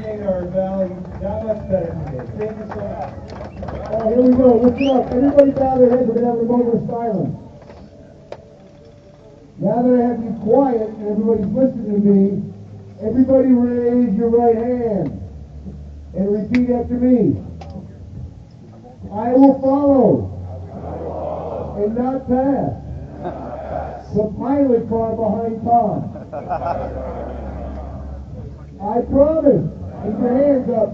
made our valley that much better today. Thank you so much. Here we go. Listen up. Everybody bow their heads. We're going to have a moment of silence. Now that I have you quiet and everybody's listening to me, everybody raise your right hand and repeat after me. I will follow and not pass the pilot car behind Tom. I promise, keep your hands up,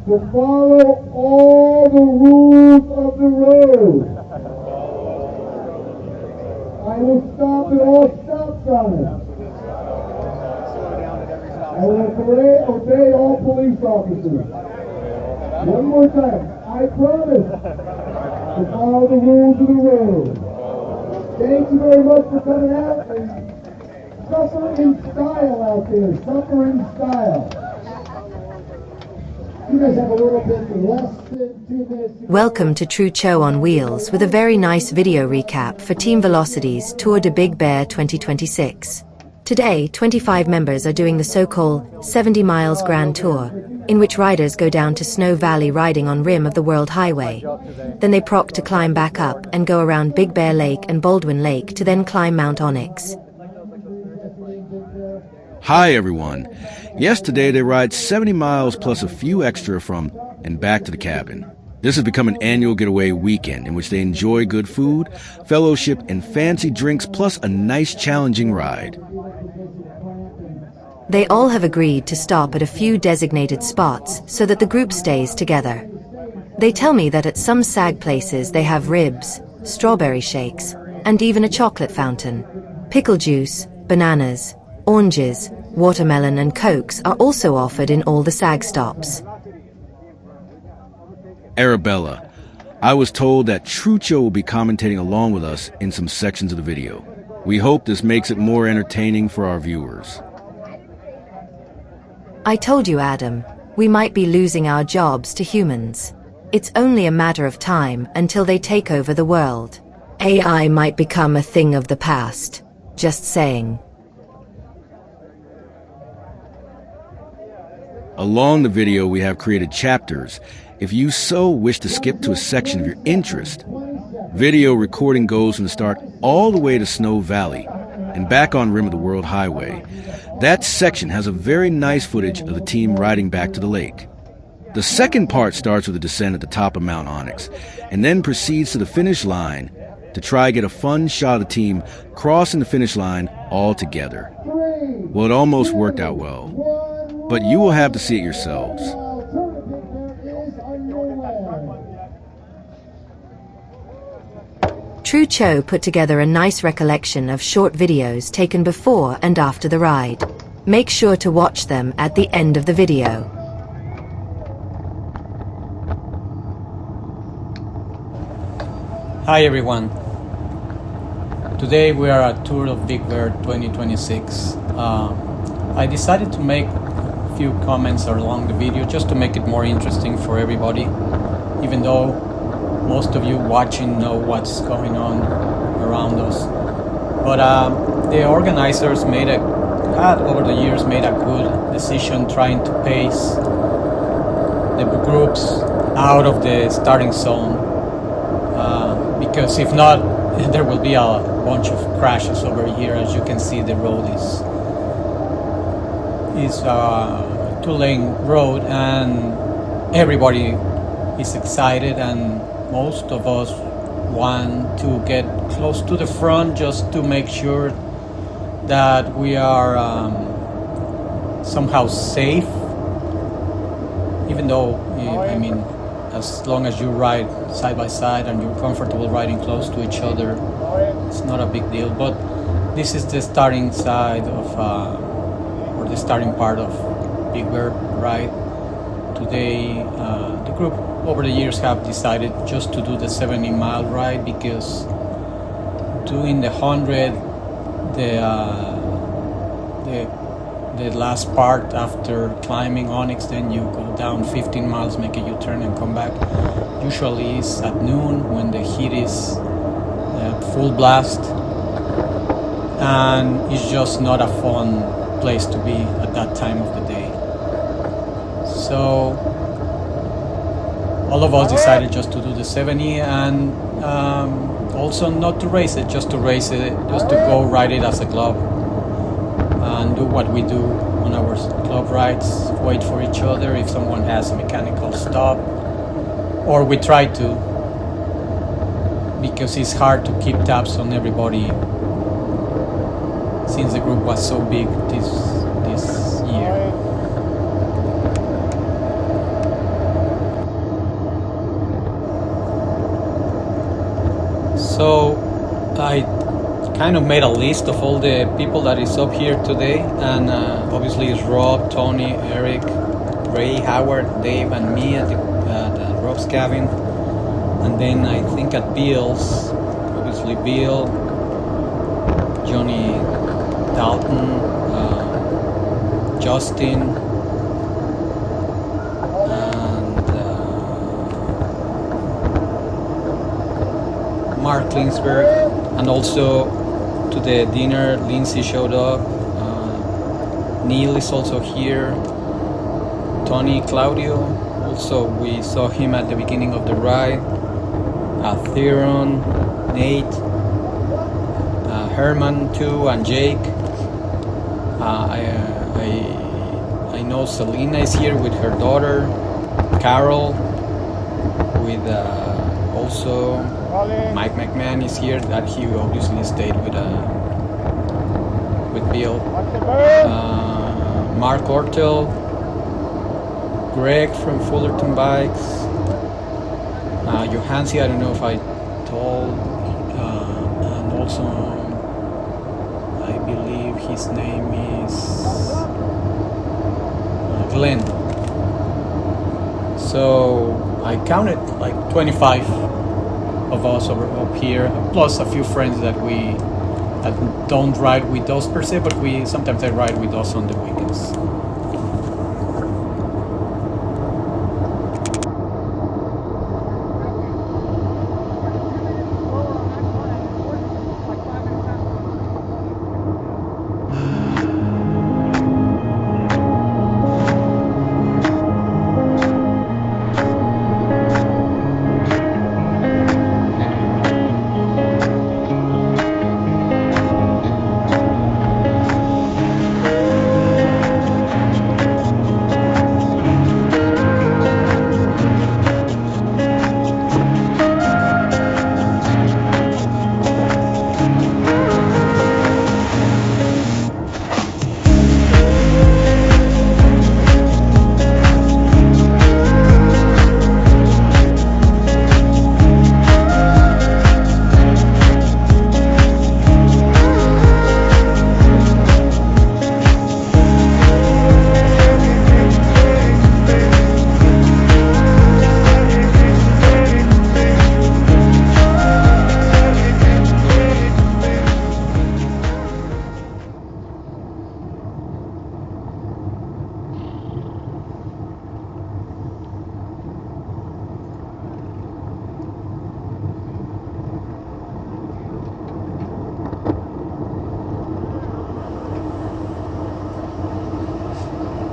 to follow all the rules of the road. I will stop at all stop signs. I will obey all police officers. One more time. I promise to follow the rules of the road. Thank you very much for coming out and suffer in style out there. Suffer in style. You guys have a little bit less than 2 minutes. Welcome to True Cho on Wheels with a very nice video recap for Team Velocity's Tour de Big Bear 2026. Today, 25 members are doing the so-called 70 Miles Grand Tour, in which riders go down to Snow Valley riding on rim of the World Highway. Then they proc to climb back up and go around Big Bear Lake and Baldwin Lake to then climb Mount Onyx. Hi everyone. Yesterday they ride 70 miles plus a few extra from and back to the cabin. This has become an annual getaway weekend in which they enjoy good food, fellowship, and fancy drinks plus a nice challenging ride. They all have agreed to stop at a few designated spots so that the group stays together. They tell me that at some SAG places they have ribs, strawberry shakes, and even a chocolate fountain. Pickle juice, bananas, oranges, watermelon and cokes are also offered in all the SAG stops. Arabella, I was told that Trucho will be commentating along with us in some sections of the video. We hope this makes it more entertaining for our viewers. I told you, Adam, we might be losing our jobs to humans. It's only a matter of time until they take over the world. AI might become a thing of the past. Just saying. Along the video, we have created chapters. If you so wish to skip to a section of your interest, video recording goes from the start all the way to Snow Valley and back on rim of the World Highway. That section has a very nice footage of the team riding back to the lake. The second part starts with a descent at the top of Mount Onyx and then proceeds to the finish line to try to get a fun shot of the team crossing the finish line all together. Well, it almost worked out well, but you will have to see it yourselves. True Cho put together a nice recollection of short videos taken before and after the ride. Make sure to watch them at the end of the video. Hi everyone. Today we are at Tour of Big Bear 2026. I decided to make a few comments along the video just to make it more interesting for everybody, even though most of you watching know what's going on around us. But the organizers had over the years made a good decision trying to pace the groups out of the starting zone, because if not, there will be a bunch of crashes over here. As you can see, the road is a two-lane road and everybody is excited, and most of us want to get close to the front just to make sure that we are somehow safe, even though, I mean, as long as you ride side by side and you're comfortable riding close to each other, it's not a big deal. But this is the starting side of, or the starting part of Big Bear ride. Today, the group over the years have decided just to do the 70-mile ride, because doing the 100, the last part after climbing Onyx, then you go down 15 miles, make a U-turn and come back. Usually it's at noon when the heat is full blast, and it's just not a fun place to be at that time of the day. So all of us decided just to do the 70 and also not to race it, just to go ride it as a club and do what we do on our club rides, wait for each other if someone has a mechanical stop, or we try to, because it's hard to keep tabs on everybody since the group was so big this year. So I kind of made a list of all the people that is up here today, and obviously it's Rob, Tony, Eric, Ray, Howard, Dave, and me at Rob's cabin. And then I think at Bill's, obviously Bill, Johnny Dalton, Justin, and Mark Klinsberg, and also to the dinner Lindsay showed up, Neil is also here, Tony, Claudio, also we saw him at the beginning of the ride, Theron, Nate, Herman too, and Jake. I know Selena is here with her daughter, Carol, with also Mike McMahon is here. That he obviously stayed with Bill. Mark Ortel, Greg from Fullerton Bikes, Johansi, I don't know if I told, and also I believe his name is Glenn. So I counted like 25 of us up here, plus a few friends that don't ride with us per se, but sometimes they ride with us on the weekends.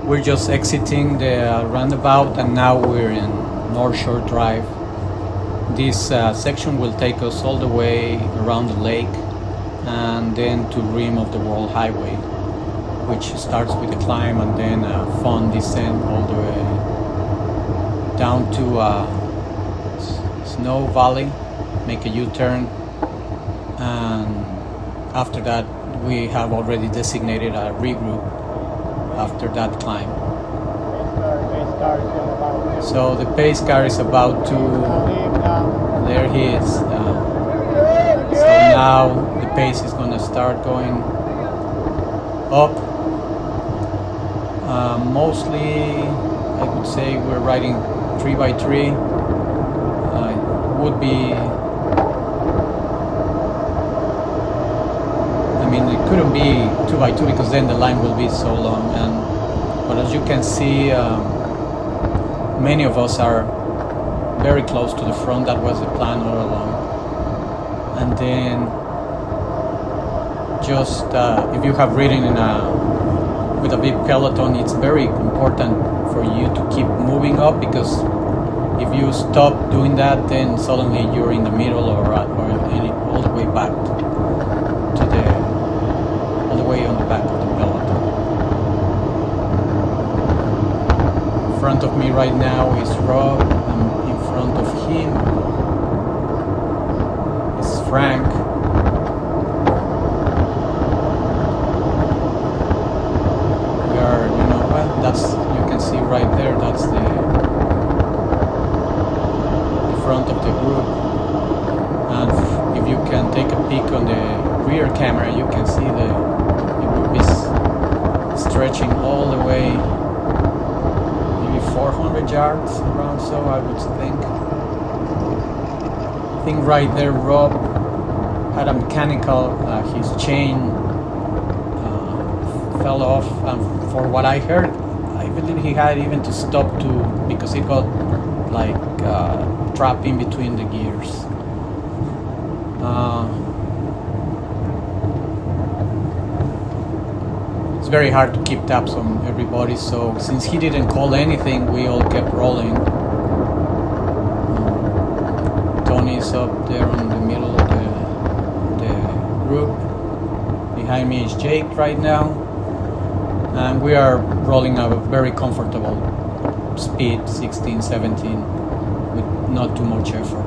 We're just exiting the roundabout and now we're in North Shore Drive. This section will take us all the way around the lake and then to rim of the World Highway, which starts with a climb and then a fun descent all the way down to Snow Valley, make a U-turn, and after that we have already designated a regroup after that climb. So the pace car is about to, there he is. So now the pace is going to start going up. Mostly I would say we're riding 3x3. Would be, I mean, it couldn't be 2x2 because then the line will be so long. But as you can see, many of us are very close to the front. That was the plan all along. And then just if you have ridden in a with a big peloton, it's very important for you to keep moving up, because if you stop doing that, then suddenly you're in the middle or all the way back to all the way on the back of the peloton. In front of me right now is Rob, and in front of him is Frank. We are, that's, you can see right there, that's the front of the group. And if you can take a peek on the rear camera, you can see the group is stretching all the way, maybe 400 yards around, so I would think. I think right there Rob had a mechanical, his chain fell off, and for what I heard, I believe he had even to stop because it got like trapped in between the gears. It's very hard to keep tabs on everybody, so since he didn't call anything, we all kept rolling. Tony's up there in the middle of the group. Behind me is Jake right now, and we are rolling a very comfortable speed, 16, 17, with not too much effort.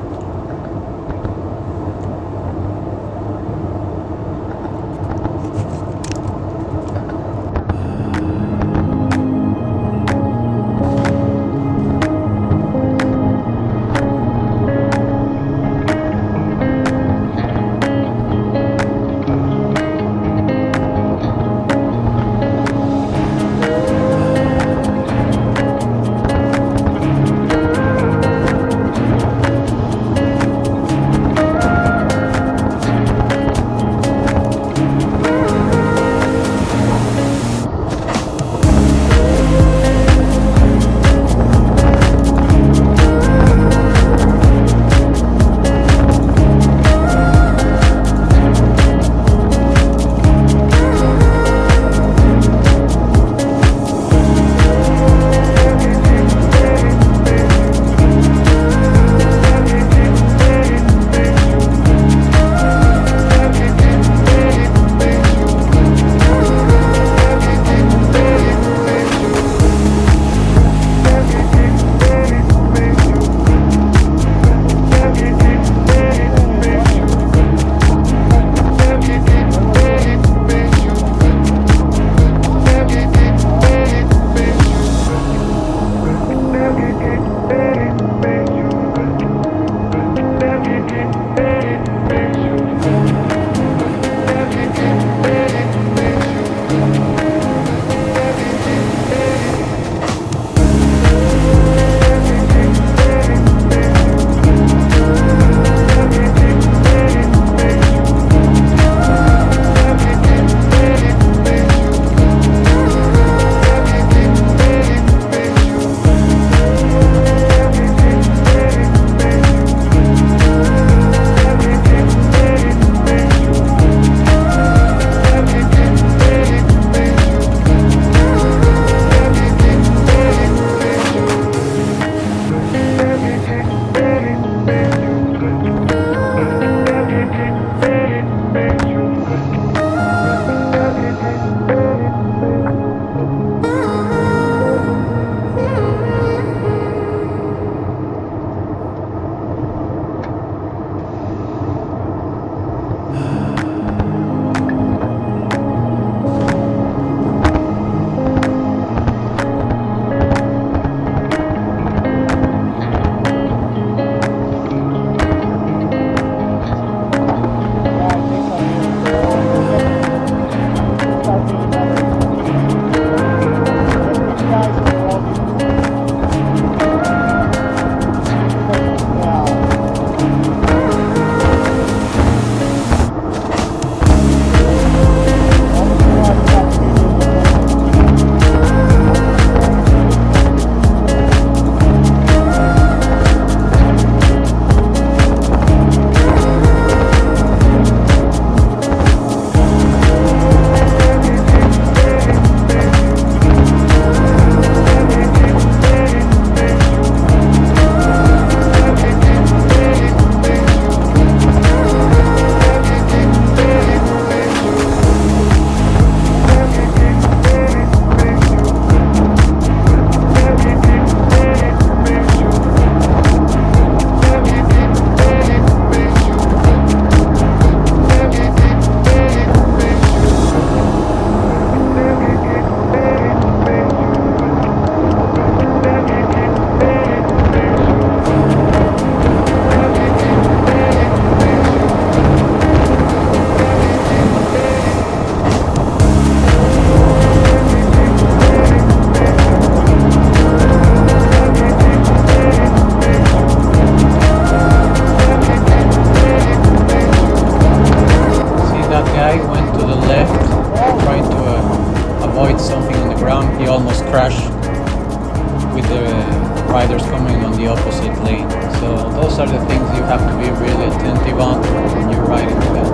riders coming on the opposite lane. So those are the things you have to be really attentive on when you're riding with a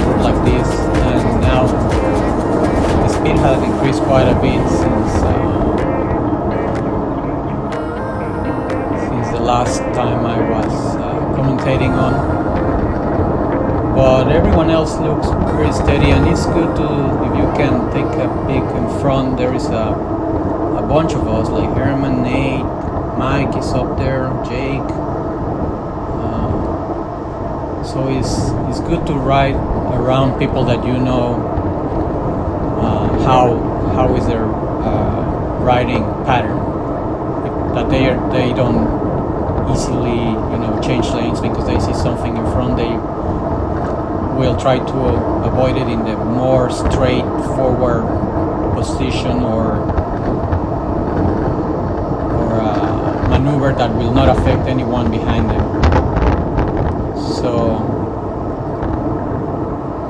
group like this. And now the speed has increased quite a bit since the last time I was commentating on. But everyone else looks very steady, and it's good to, if you can take a peek in front. There is a bunch of us, like Herman, Nate, Mike is up there, Jake. So it's good to ride around people that you know how is their riding pattern. That they don't easily change lanes because they see something in front. They will try to avoid it in the more straightforward position or maneuver that will not affect anyone behind them. So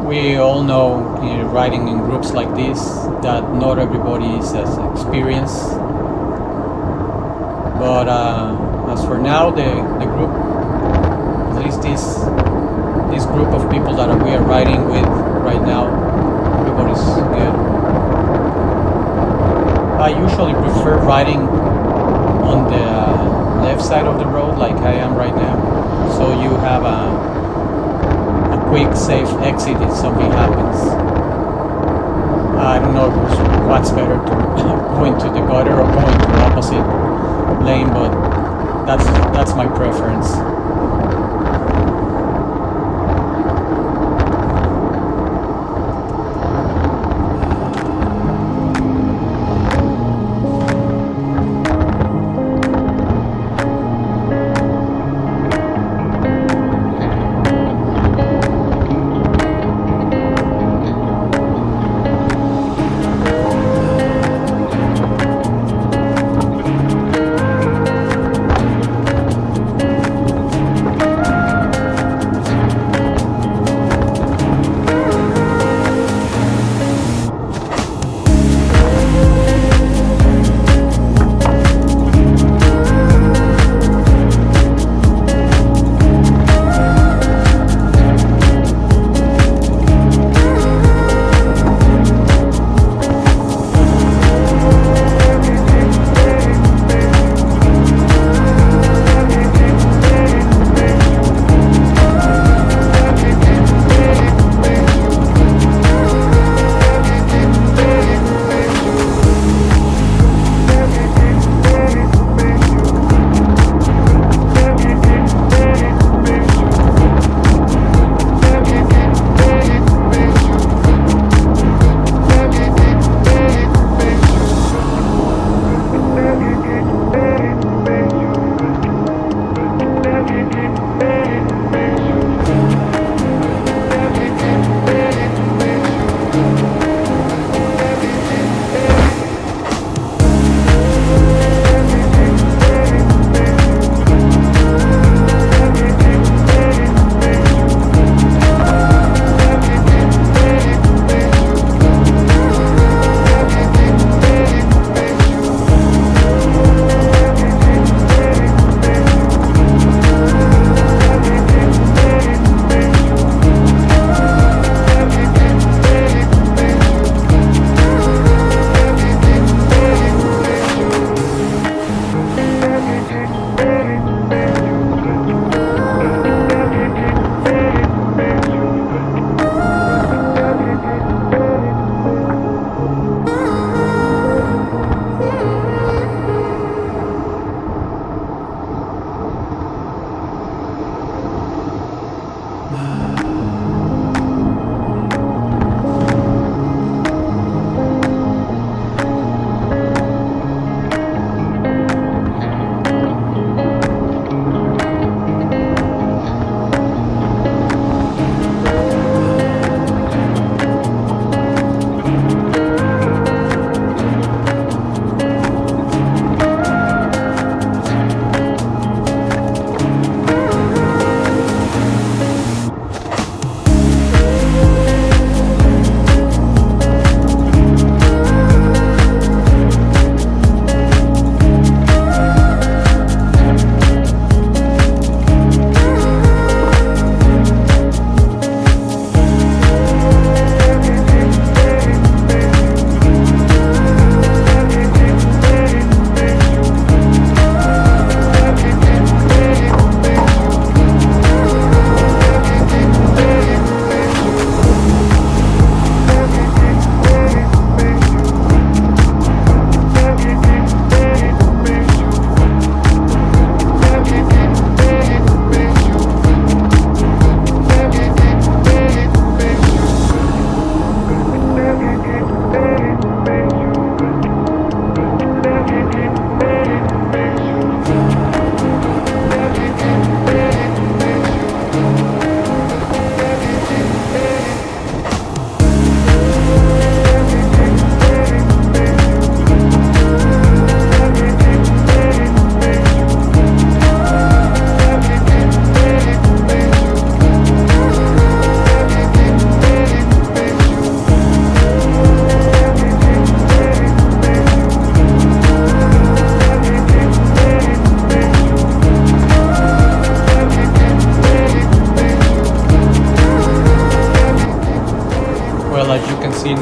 we all know, riding in groups like this, that not everybody is as experienced. But as for now, the group, at least this group of people that we are riding with right now, everybody's good. I usually prefer riding on the left side of the road, like I am right now, so you have a quick, safe exit if something happens. I don't know what's better, to go into the gutter or go into the opposite lane, but that's my preference.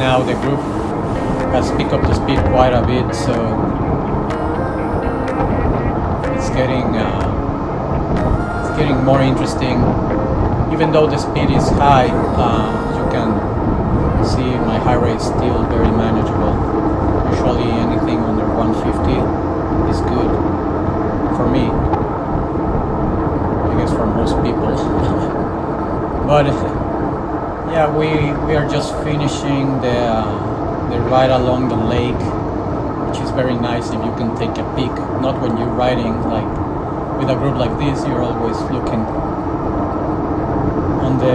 now the group has picked up the speed quite a bit, so it's getting more interesting. Even though the speed is high, you can see my heart rate is still very manageable. Usually anything under 150 is good for me. I guess for most people. But yeah, we are just finishing the ride along the lake, which is very nice if you can take a peek. Not when you're riding, like with a group like this, you're always looking on the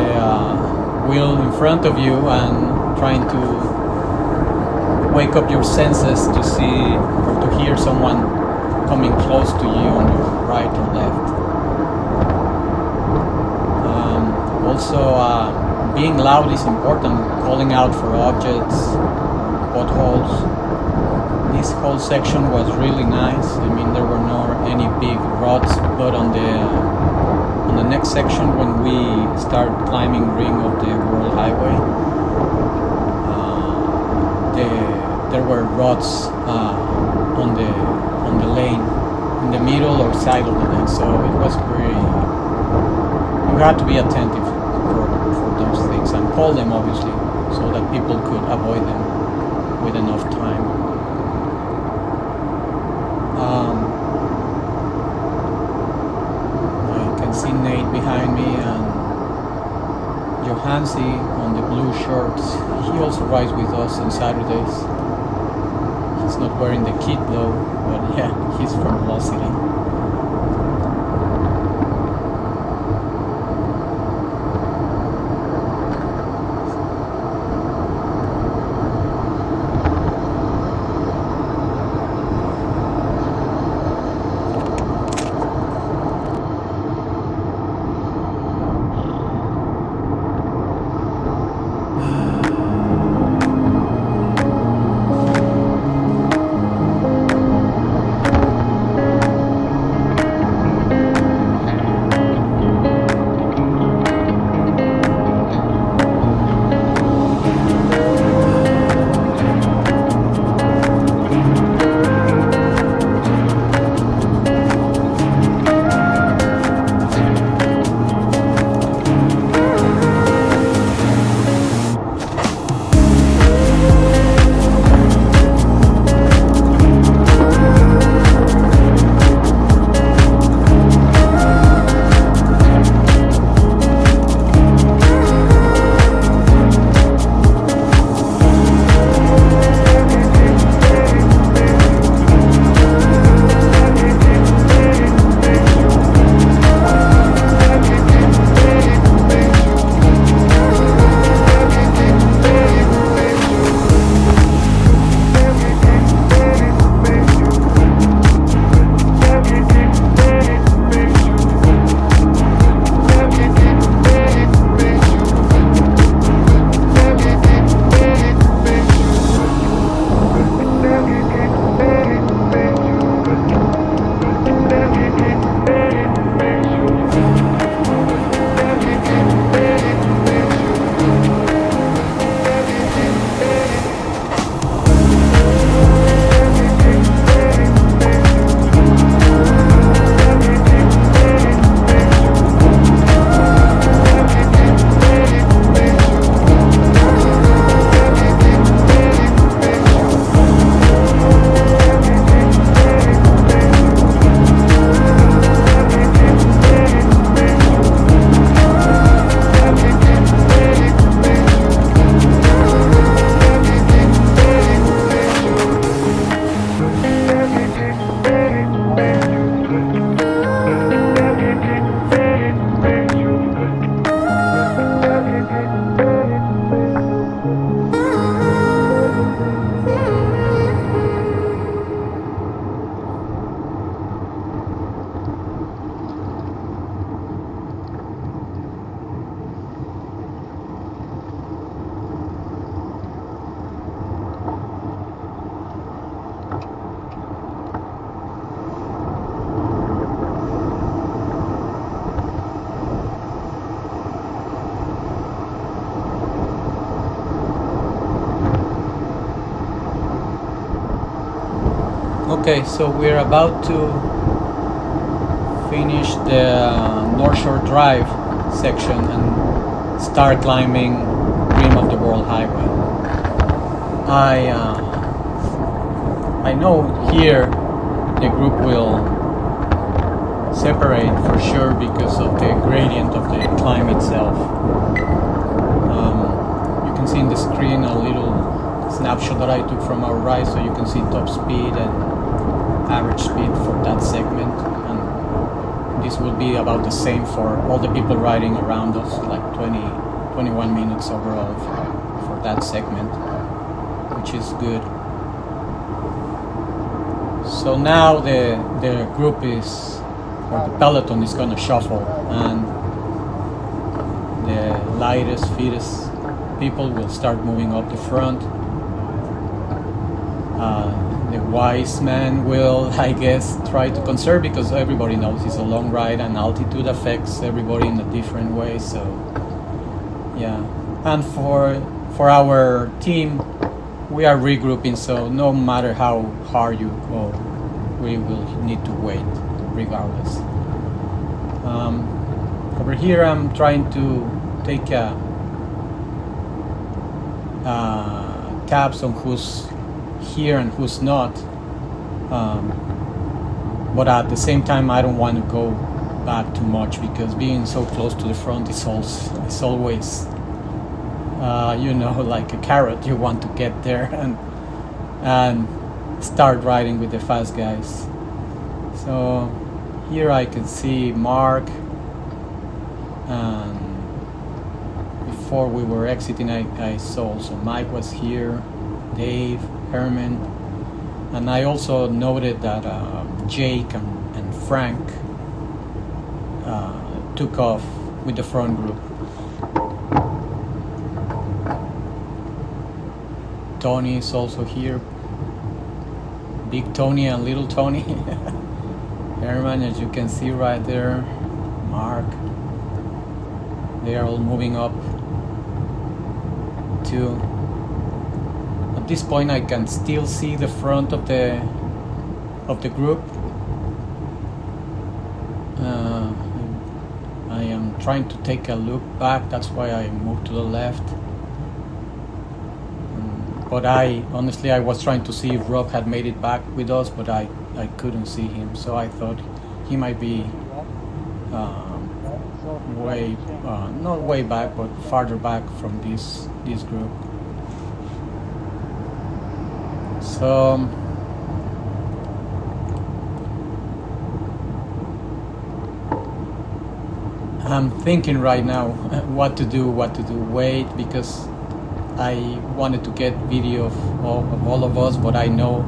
wheel in front of you and trying to wake up your senses to see or to hear someone coming close to you on your right or left. Also, being loud is important, calling out for objects, potholes. This whole section was really nice. I mean, there were no any big ruts, but on the next section, when we start climbing ring of the World Highway, there were ruts on the lane, in the middle or side of the lane. So it was very. You had to be attentive for those things and call them, obviously, so that people could avoid them with enough time. I can see Nate behind me and Johansi on the blue shorts. He also rides with us on Saturdays. He's not wearing the kit though, but yeah, he's from Velocity. Okay, so we're about to finish the North Shore Drive section and start climbing rim of the World Highway. I know here the group will separate for sure because of the gradient of the climb itself. You can see in the screen a little snapshot that I took from our ride, so you can see top speed and average speed for that segment, and this will be about the same for all the people riding around us, like 21 minutes overall for that segment, which is good. So now the group is, or the peloton is going to shuffle, and the lightest, fittest people will start moving up the front. The wise man will, I guess, try to conserve, because everybody knows it's a long ride and altitude affects everybody in a different way. So yeah, and for our team, we are regrouping, so no matter how hard you go, we will need to wait regardless. Over here I'm trying to take tabs on who's here and who's not, but at the same time I don't want to go back too much, because being so close to the front is always like a carrot. You want to get there and start riding with the fast guys. So here I can see Mark, and before we were exiting I saw also Mike was here, Dave, Herman, and I also noted that Jake and Frank took off with the front group. Tony is also here, Big Tony and Little Tony. Herman, as you can see right there, Mark, they are all moving up too. At this point I can still see the front of the group. I am trying to take a look back, that's why I moved to the left. But I was trying to see if Rob had made it back with us, but I couldn't see him, so I thought he might be not way back, but farther back from this group. So I'm thinking right now what to do, wait, because I wanted to get video of all of us, but I know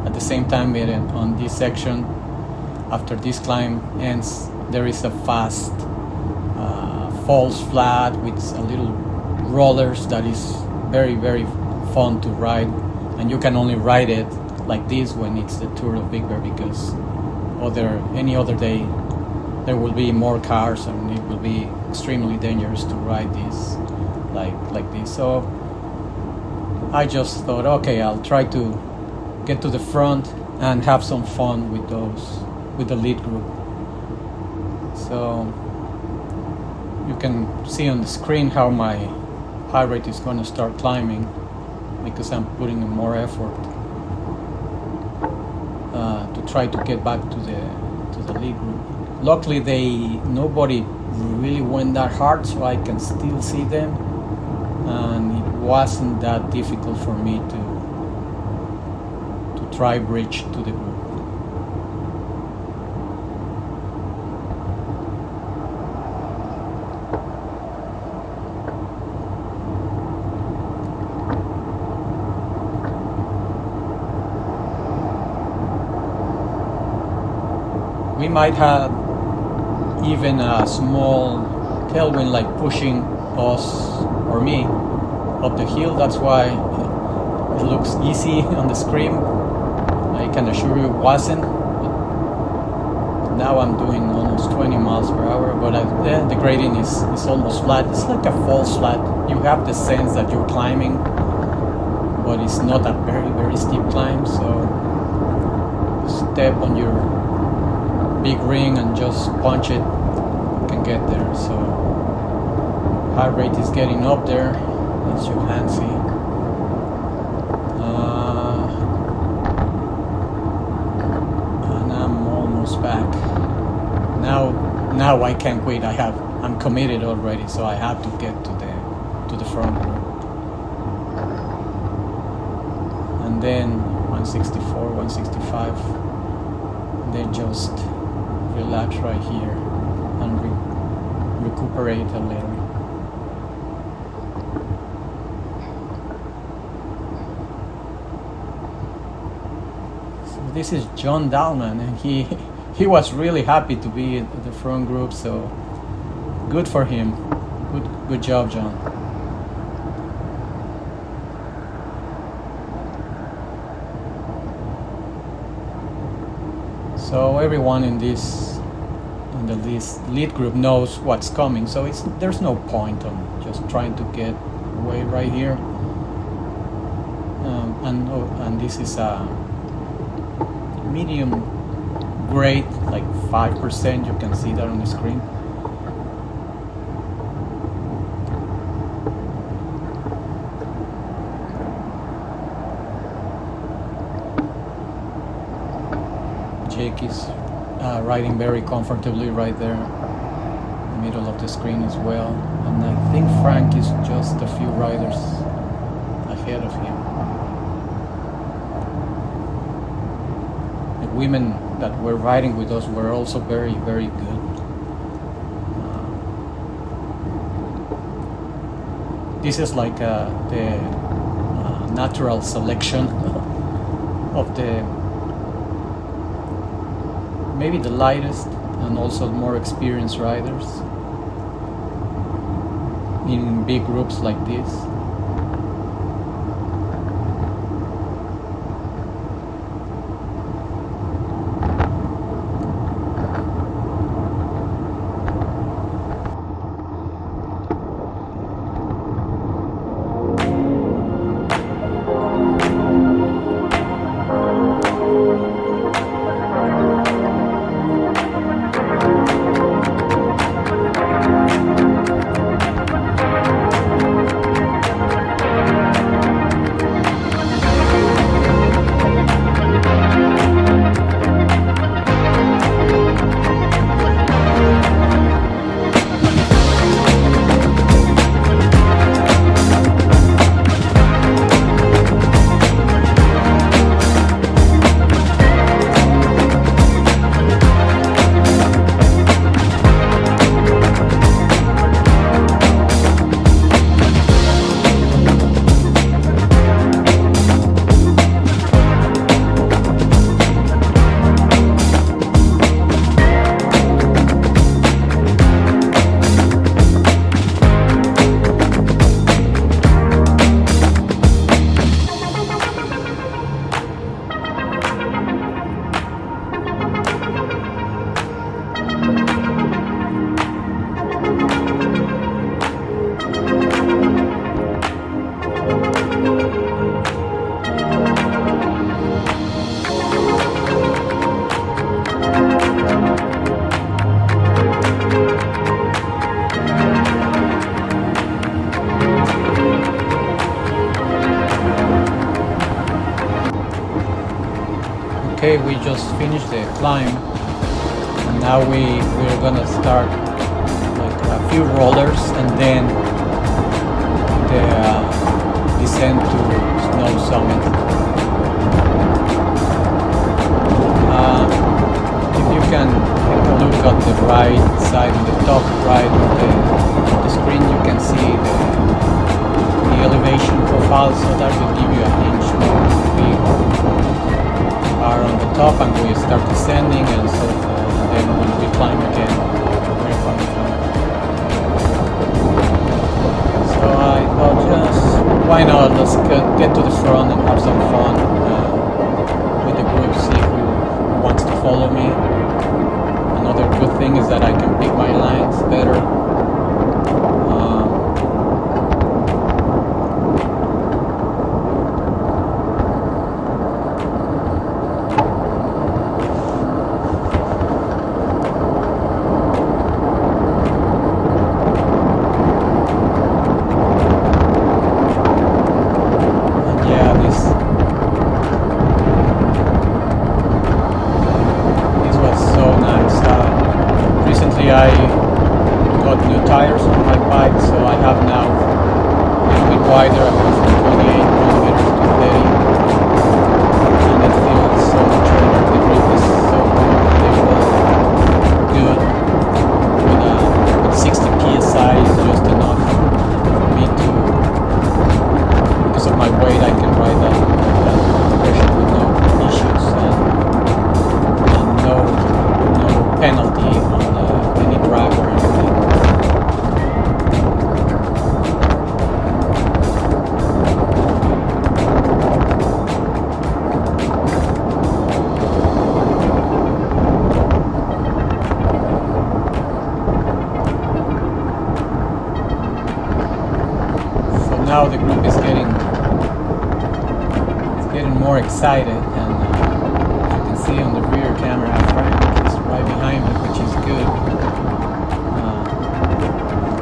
at the same time on this section, after this climb ends, there is a fast falls flat with a little rollers that is very, very fun to ride, and you can only ride it like this when it's the Tour of Big Bear, because any other day there will be more cars and it will be extremely dangerous to ride this like this. So I just thought, okay, I'll try to get to the front and have some fun with the lead group. So you can see on the screen how my heart rate is going to start climbing, because I'm putting in more effort to try to get back to the lead group. Luckily nobody really went that hard, so I can still see them, and it wasn't that difficult for me to try bridge to the group. We might have even a small tailwind, like pushing us or me up the hill. That's why it looks easy on the screen. I can assure you it wasn't. But now I'm doing almost 20 miles per hour, but the gradient is almost flat. It's like a false flat. You have the sense that you're climbing, but it's not a very, very steep climb. So step on your big ring and just punch it, you can get there. So heart rate is getting up there, as you can see. And I'm almost back. Now I can't quit. I'm committed already, so I have to get to the front group. And then 164, 165, and then just relax right here and recuperate a little. So this is John Dalman, and he was really happy to be at the front group, so good for him. Good job, John. So everyone in the lead group knows what's coming, so there's no point on just trying to get away right here. And this is a medium grade, like 5%. You can see that on the screen. Jake is riding very comfortably right there in the middle of the screen as well, and I think Frank is just a few riders ahead of him. The women that were riding with us were also very, very good. This is like the natural selection of the maybe the lightest and also more experienced riders in big groups like this. Okay, we just finished the climb, and now we're gonna start like a few rollers and then the descent to Snow Summit. If you can take a look at the right side, on the top right of the screen, you can see the elevation profile, so that will give you a hint where we are on the top and we start descending and so forth, and then when we climb again, we're coming from. So I thought, just why not, let's get to the front and have some fun with the group, see who wants to follow me. Another good thing is that I can pick my lines better. I got new tires on my bike, so I have now a little bit wider. I went from 28 millimeters to 30, and it feels so much better. The grip is so comfortable, good. With 60 psi is just enough for me to, because of my weight, I can ride that pressure with no issues and no penalty on any drag or anything. So now the group is getting more excited, and as you can see on the rear camera, Frank is right behind me, which is good.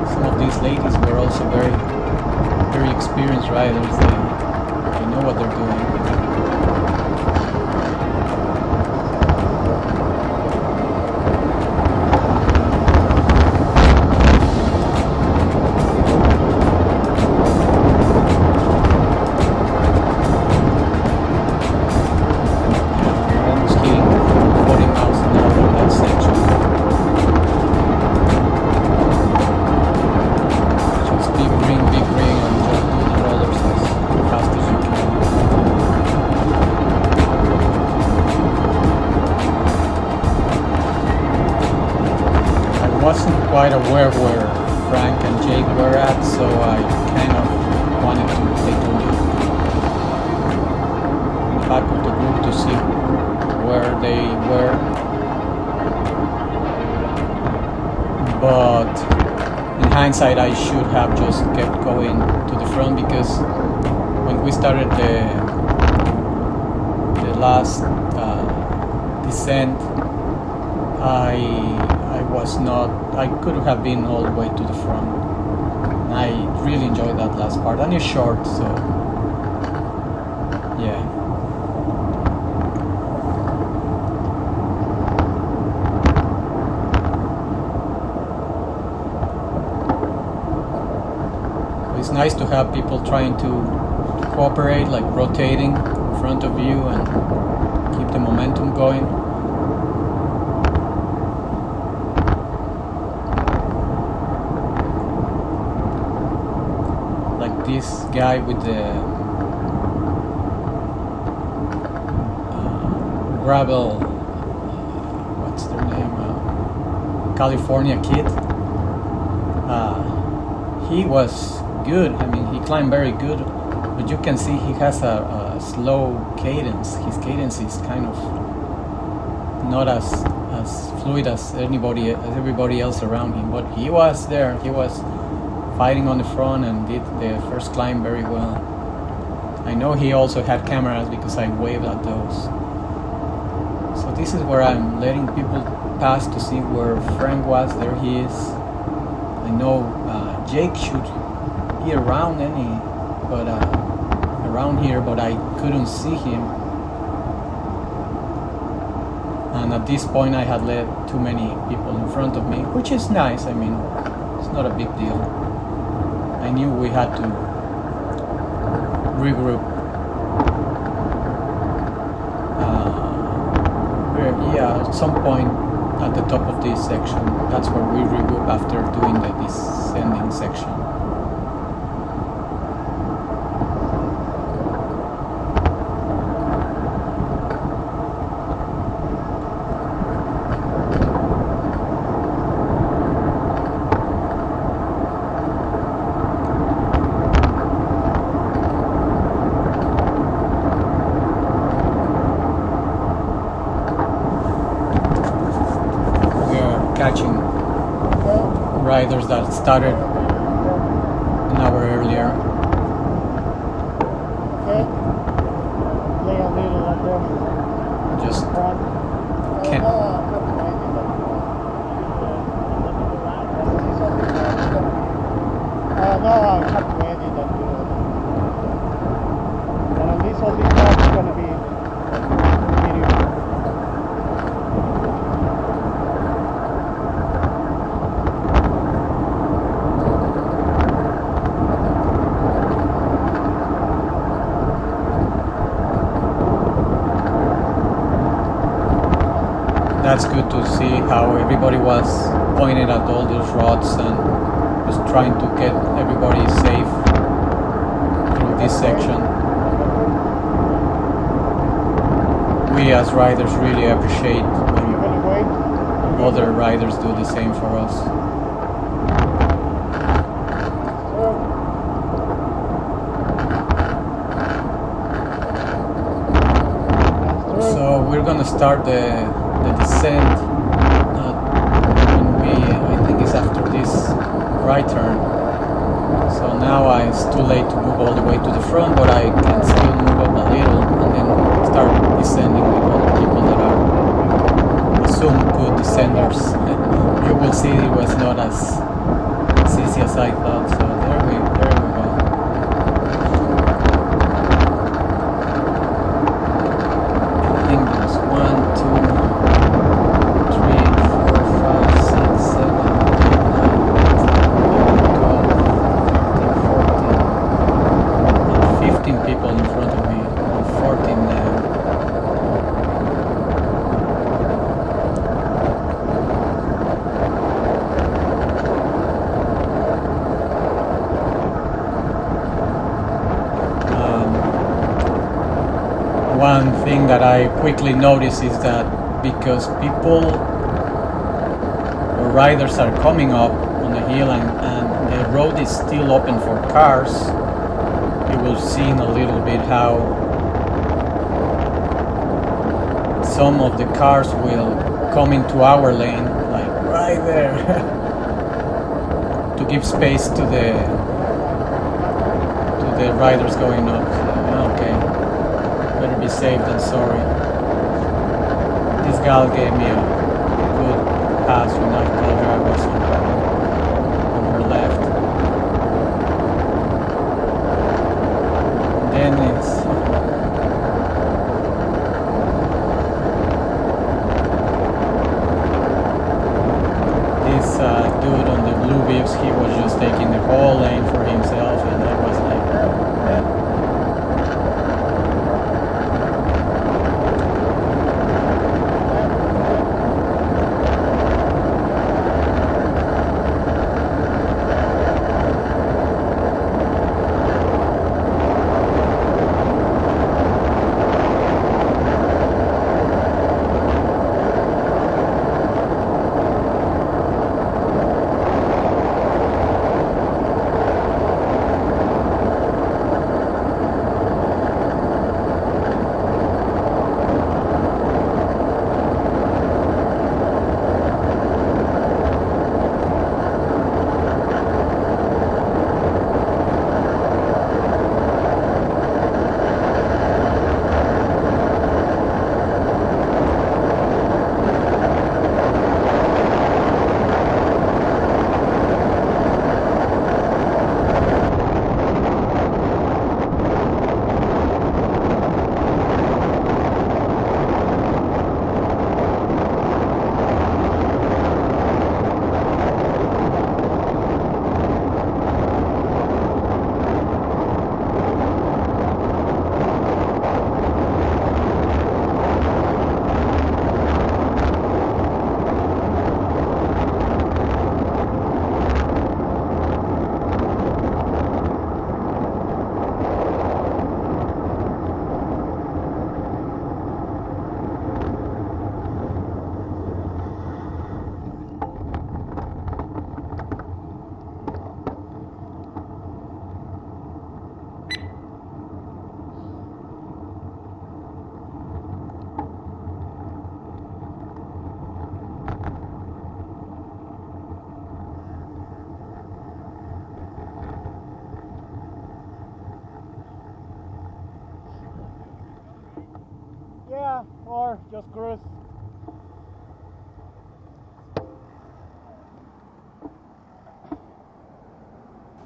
Some of these ladies were also very experienced riders. They know what they're doing. Quite aware where Frank and Jake were at, so I kind of wanted to take a look in the back of the group to see where they were. But in hindsight, I should have just kept going to the front, because when we started the last descent, I could have been all the way to the front. And I really enjoyed that last part, and it's short, so yeah. It's nice to have people trying to cooperate, like rotating in front of you and keep the momentum going. This guy with the gravel, what's their name? California kid. He was good. I mean, he climbed very good, but you can see he has a slow cadence. His cadence is kind of not as fluid as everybody else around him. But he was there. He was fighting on the front and did the first climb very well. I know he also had cameras because I waved at those. So this is where I'm letting people pass to see where Frank was. There he is. I know Jake should be around here, but I couldn't see him. And at this point I had let too many people in front of me, which is nice. I mean, it's not a big deal. I knew we had to regroup. At some point at the top of this section, that's where we regroup after doing the descending section. Catching riders that started an hour earlier. Just can't. to see how everybody was pointing at all those rods and just trying to get everybody safe through this section. We as riders really appreciate when other riders do the same for us. So we're gonna start the descent I think it's after this right turn. So now it's too late to move all the way to the front, but I can still move up a little and then start descending with other people that are assumed good descenders. You will see it was not as easy as I thought. So there we go. I think there's 1, 2, 3, 4, 5, 6, 7, 8, 9, 12, 13, 14, 15 people in front of me, or 14 now. One thing that I quickly noticed is that because people or riders are coming up on the hill and the road is still open for cars, you will see in a little bit how some of the cars will come into our lane, like right there, to give space to the riders going up. So, okay. Better be safe than sorry. This gal gave me a good pass when I told her I was on her left. And then it's this dude on the blue bibs. He was just taking the whole lane for himself, and I was like, yeah. Yeah, or just cruise.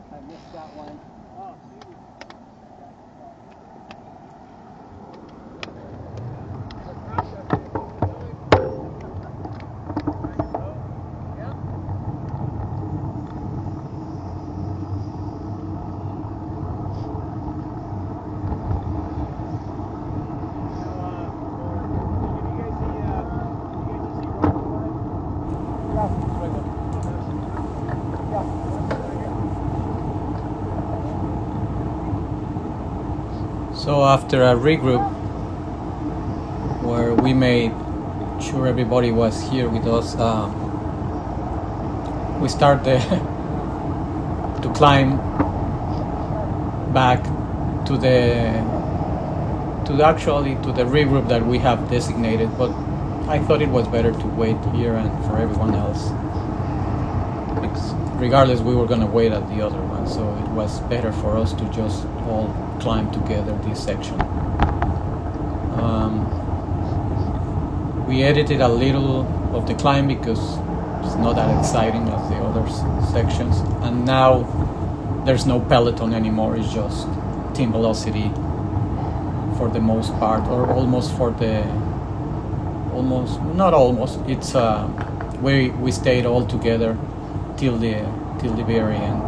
I missed that one. Oh, So after a regroup where we made sure everybody was here with us, we started to climb back to the regroup that we have designated, but I thought it was better to wait here and for everyone else, because regardless we were going to wait at the other one, so it was better for us to just all climb together this section. We edited a little of the climb because it's not that exciting as the other sections, and now there's no peloton anymore. It's just team velocity for the most part, or it's we stayed all together till the very end.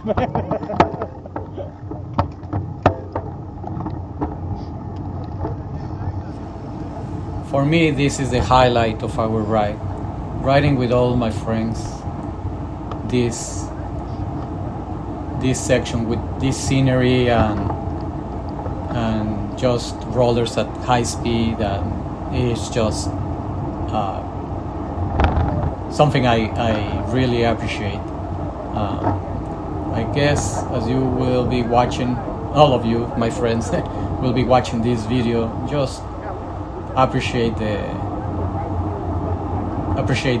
man. For me, this is the highlight of our ride. Riding with all my friends. This section with this scenery and just rollers at high speed, and it's just something I really appreciate. I guess as you will be watching, all of you, my friends, will be watching this video, just appreciate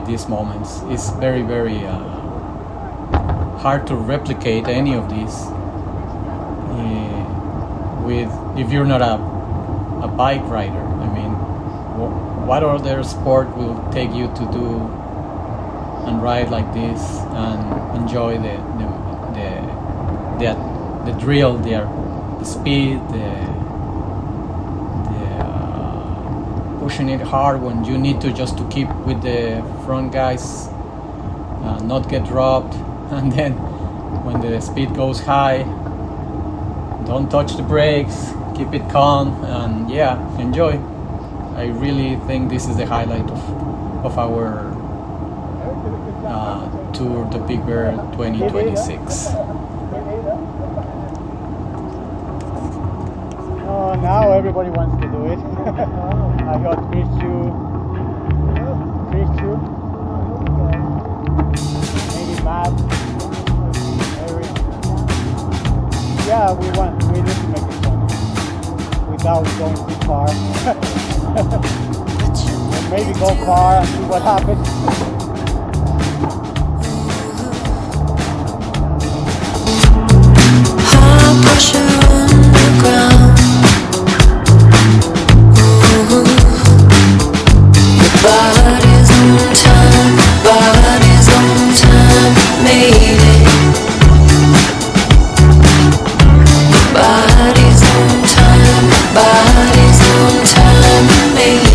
these moments. It's very, very hard to replicate any of these if you're not a bike rider. I mean, what other sport will take you to do and ride like this and enjoy the drill, the speed, pushing it hard when you need to, just to keep with the front guys, not get dropped, and then when the speed goes high, don't touch the brakes, keep it calm, and yeah, enjoy. I really think this is the highlight of our tour, the Big Bear 2026. Oh, now everybody wants to do it. I got fish too. Maybe map. Yeah, we need to make it fun without going too far. And maybe go far and see what happens. High pressure on the ground. Body's on time, made it. Body's on time, made it.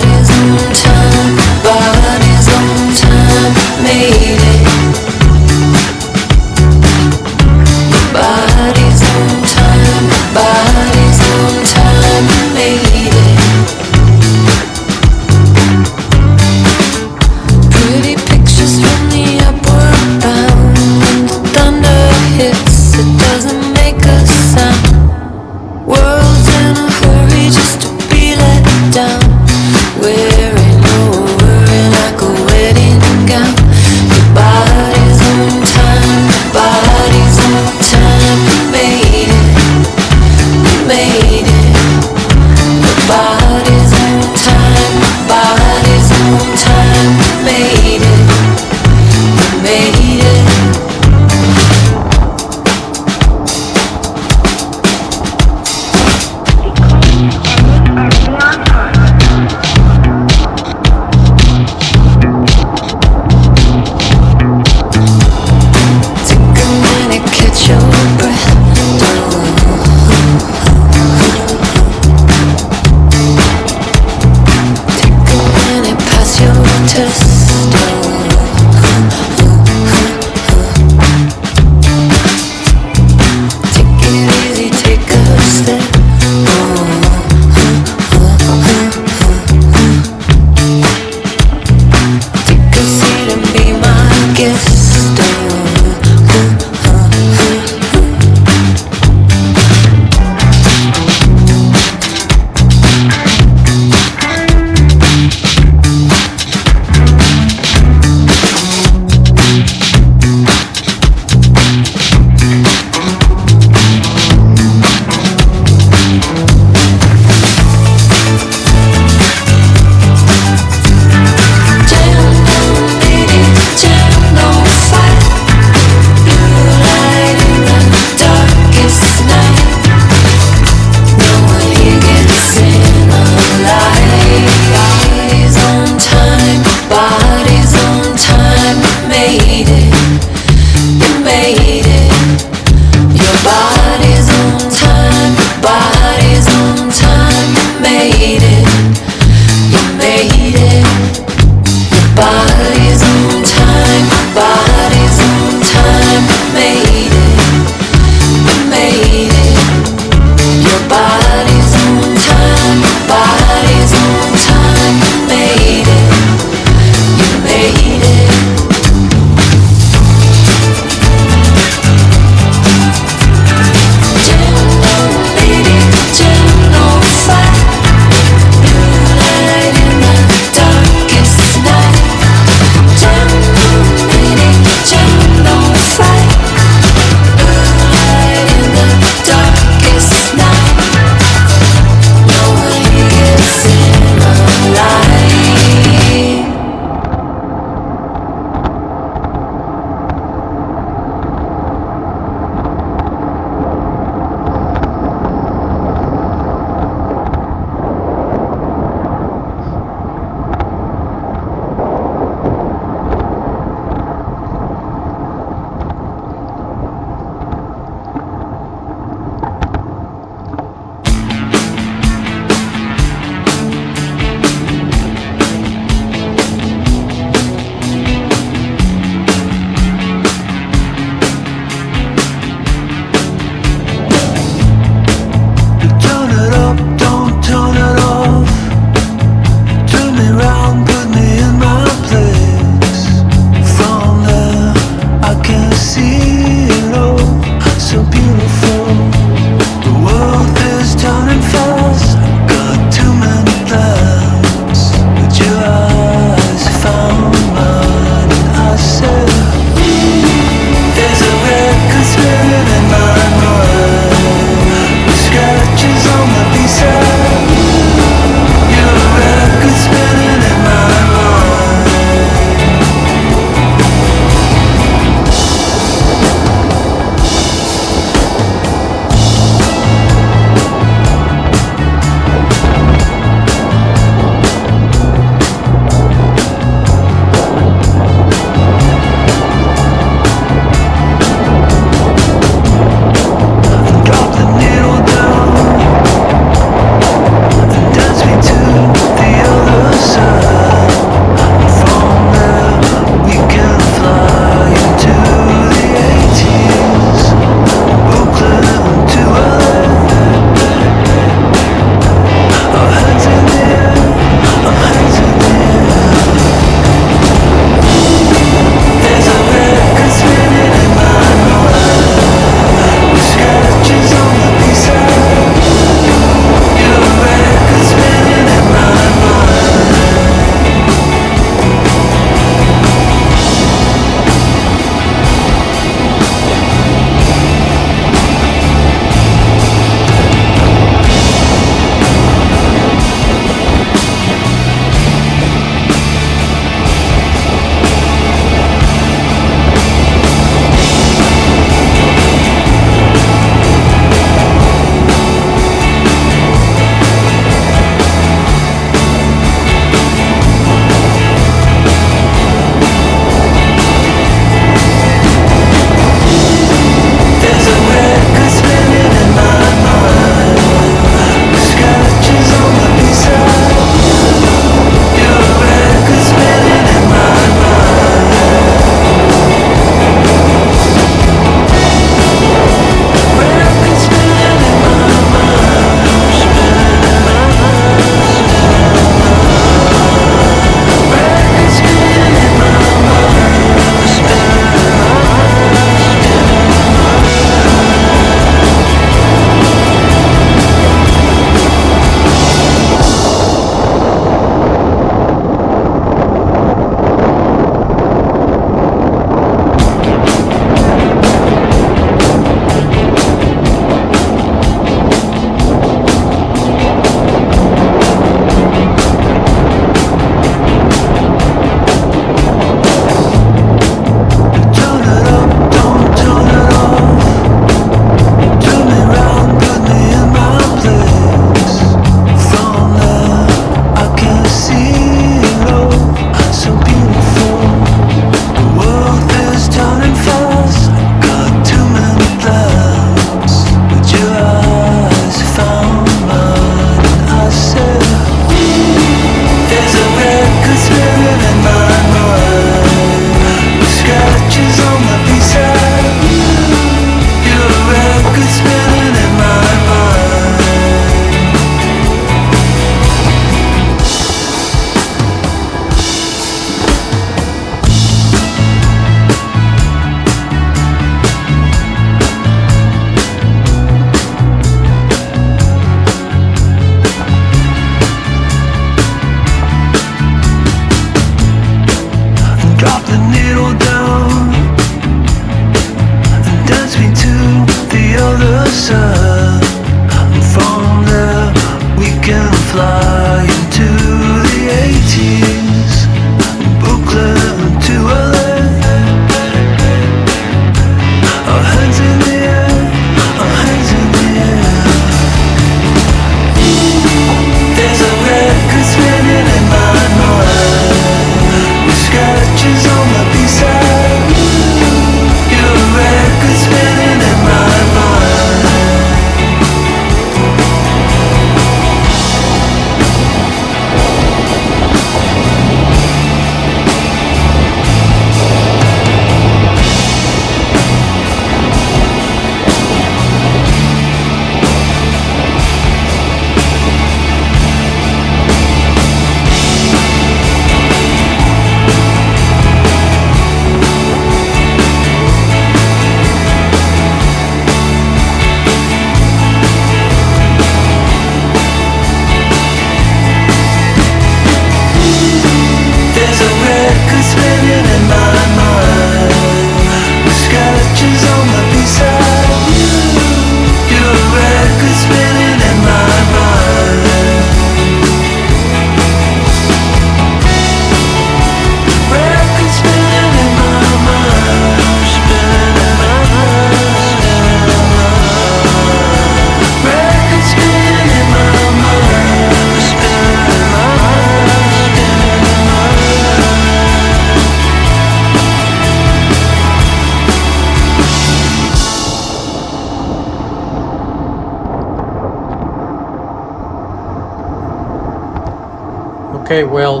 Okay, well,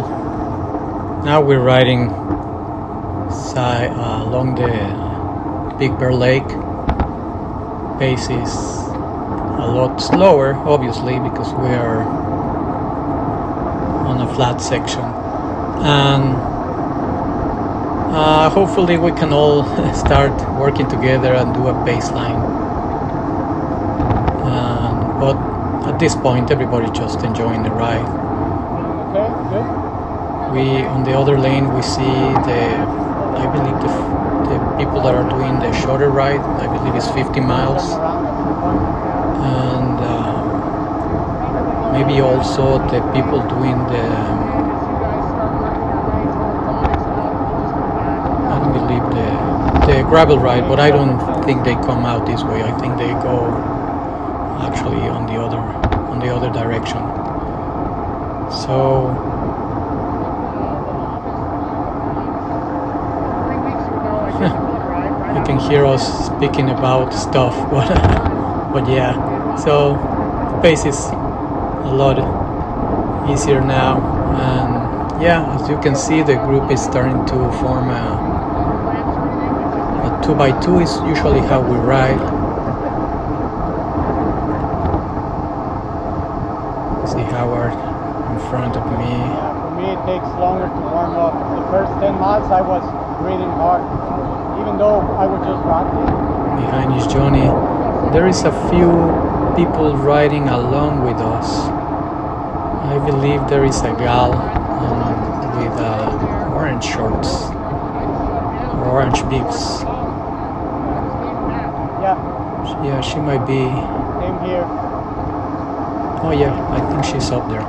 now we're riding along the Big Bear Lake. Pace is a lot slower, obviously, because we are on a flat section, and hopefully we can all start working together and do a baseline. But at this point, everybody just enjoying the ride. Okay, good. On the other lane, we see I believe the people that are doing the shorter ride. I believe it's 50 miles, and maybe also the people doing I don't believe the gravel ride, but I don't think they come out this way. I think they go actually on the other direction. So you can hear us speaking about stuff, but yeah, so the pace is a lot easier now, and yeah, as you can see, the group is starting to form a 2x2 is usually how we ride. See Howard in front of me. Yeah, for me it takes longer to warm up. The first 10 miles I was breathing hard, even though I was just practicing. Behind is Johnny. There is a few people riding along with us. I believe there is a gal with orange shorts or orange bibs. Yeah, she might be. Same here. Oh yeah, I think she's up there.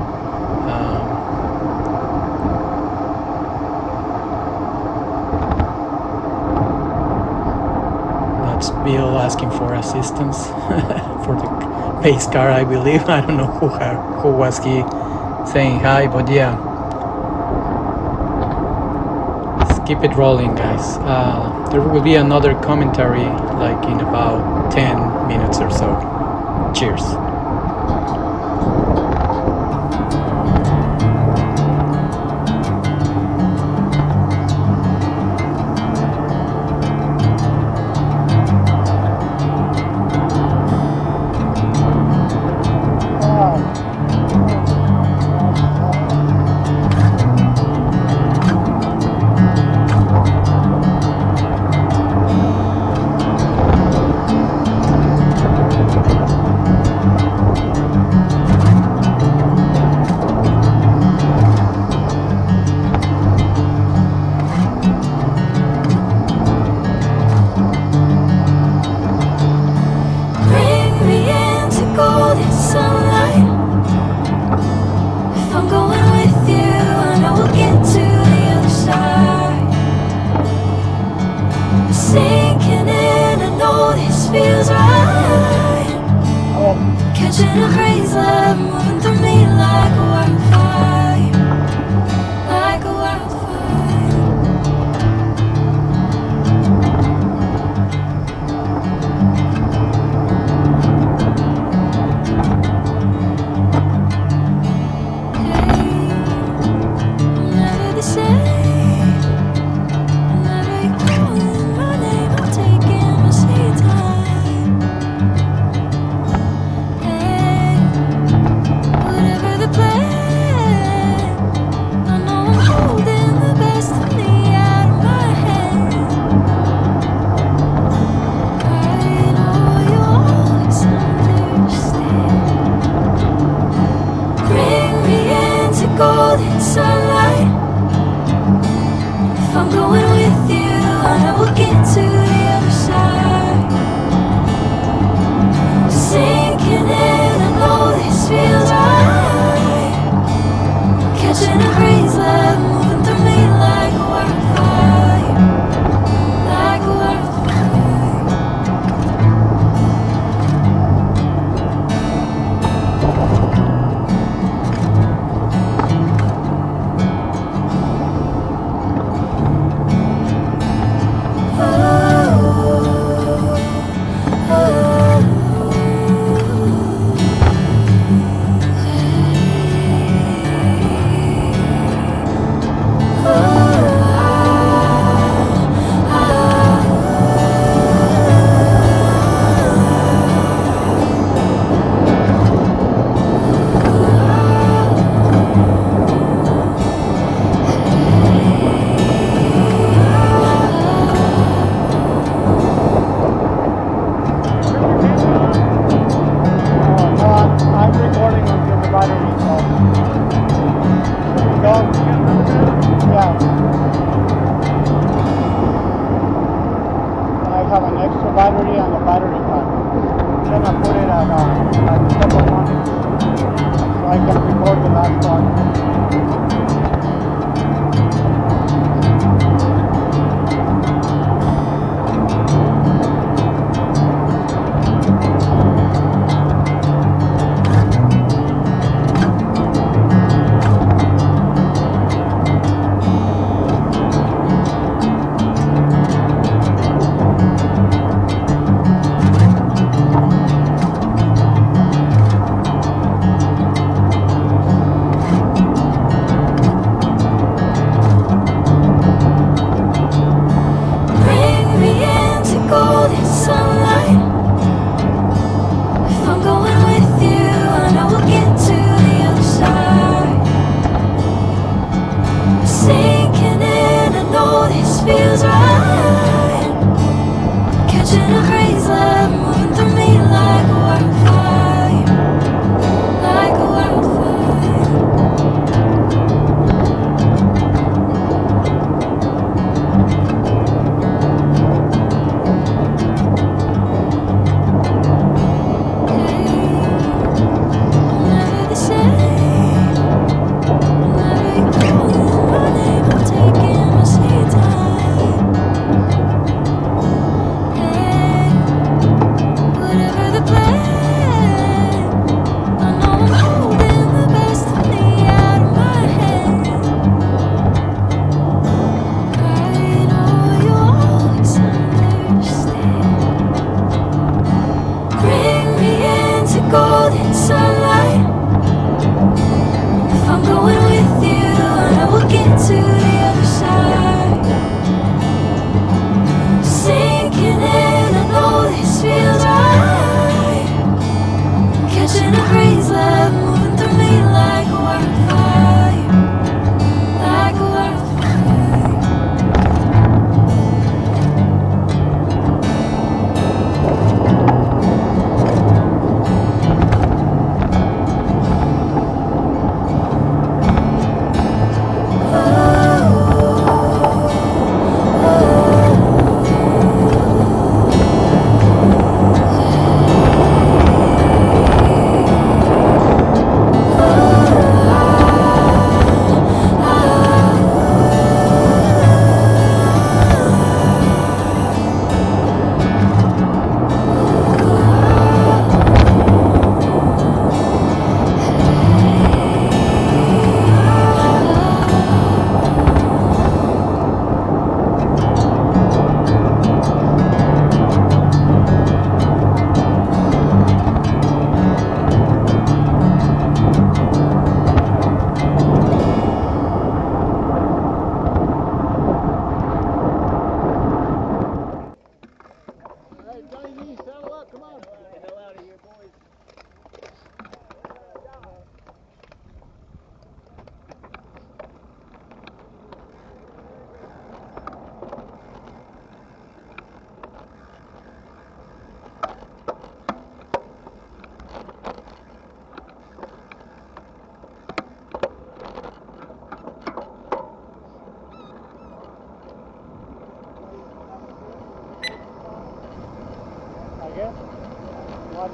That's Bill asking for assistance for the pace car, I believe. I don't know who was he saying hi, but yeah. Let's keep it rolling, guys. There will be another commentary like in about 10 minutes or so. Cheers.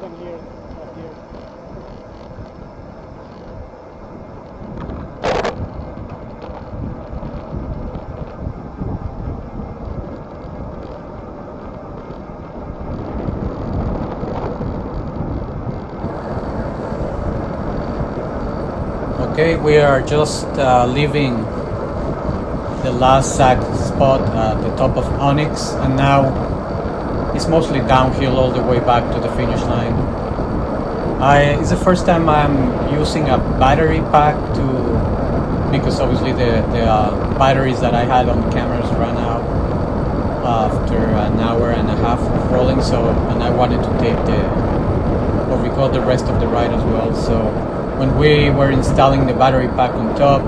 nothing here up here. Okay, we are just leaving the last sack spot at the top of Onyx, and now it's mostly downhill all the way back to the finish line. It's the first time I'm using a battery pack because obviously the batteries that I had on the cameras ran out after an hour and a half of rolling, and I wanted to tape or record the rest of the ride as well. So when we were installing the battery pack on top,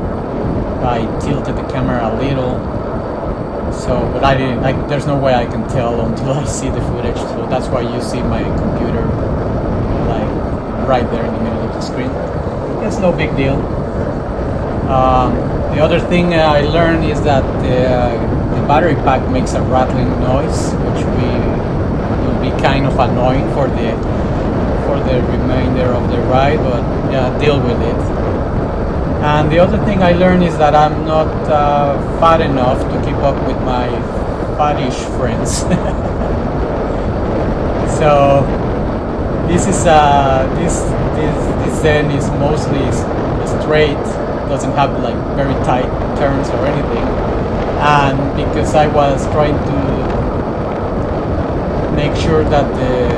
I tilted the camera a little, but I didn't. There's no way I can tell until I see the footage. So that's why you see my computer like right there in the middle of the screen. It's no big deal. The other thing I learned is that the battery pack makes a rattling noise, which will be kind of annoying for the remainder of the ride, but yeah, deal with it. And the other thing I learned is that I'm not fat enough to keep up with my fattish friends. So this Zen is mostly straight, doesn't have like very tight turns or anything. And because I was trying to make sure that the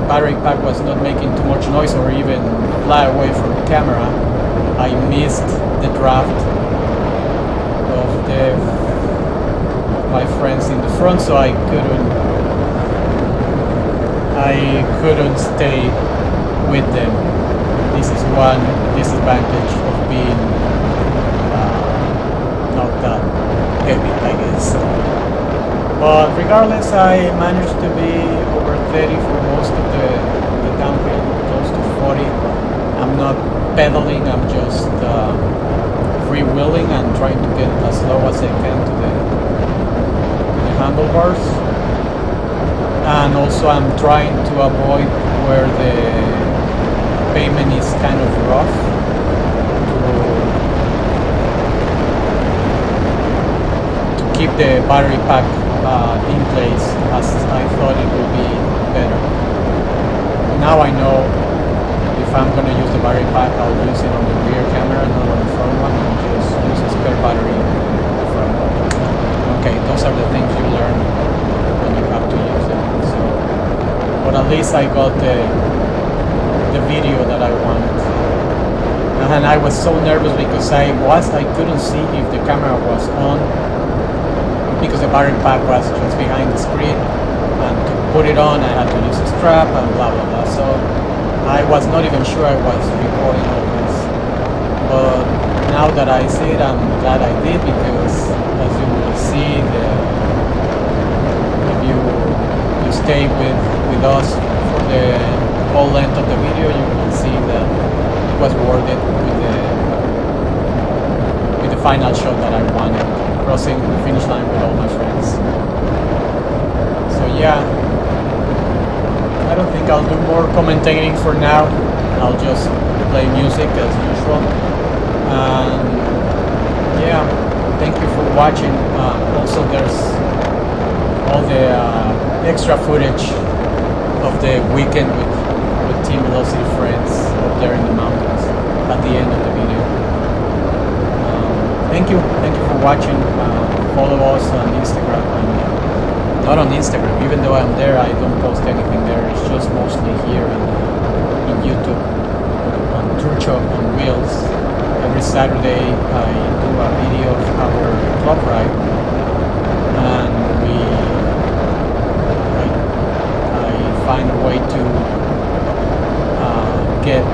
battery pack was not making too much noise or even fly away from the camera, I missed the draft of my friends in the front, so I couldn't stay with them. This is one disadvantage of being not that heavy, I guess. But regardless, I managed to be over 30 for most of the downhill, close to 40. I'm not pedaling, I'm just freewheeling and trying to get as low as I can to the handlebars. And also I'm trying to avoid where the pavement is kind of rough to keep the battery pack in place, as I thought it would be better. Now I know if I'm going to use the battery pack, I'll use it on the rear camera, not on the front one, and just use a spare battery on the front one. Okay, those are the things you learn when you have to use it. So, but at least I got the video that I wanted. And I was so nervous because I couldn't see if the camera was on, because the battery pack was just behind the screen, and to put it on I had to use a strap and blah blah blah. So I was not even sure I was recording all this. But now that I see it, I'm glad I did, because as you will see, if you stay with us for the whole length of the video, you will see that it was worth it with the final shot that I wanted, crossing the finish line with all my friends. So yeah, I don't think I'll do more commentating for now. I'll just play music as usual. And yeah, thank you for watching. Also, there's all the extra footage of the weekend with Team Velocity friends up there in the mountains at the end of the video. Thank you for watching. Follow us on Instagram. Not on Instagram, even though I'm there, I don't post anything there. It's just mostly here in YouTube on RoTW on Wheels. Every Saturday I do a video of our club ride, and I find a way to get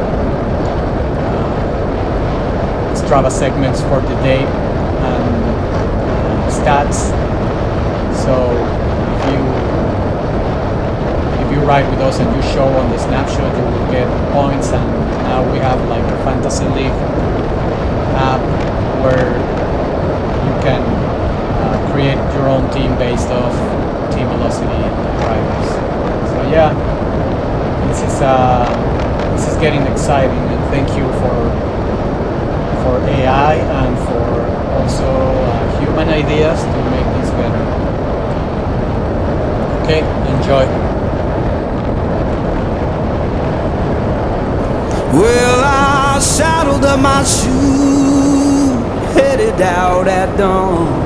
Strava segments for the day and stats. So if you ride with us and you show on the snapshot, you will get points. And now we have like a fantasy league app where you can create your own team based off team velocity drivers. So yeah, this is this is getting exciting, and thank you for AI and for also human ideas to make this better. Okay, enjoy. Well, I saddled up my shoe, headed out at dawn.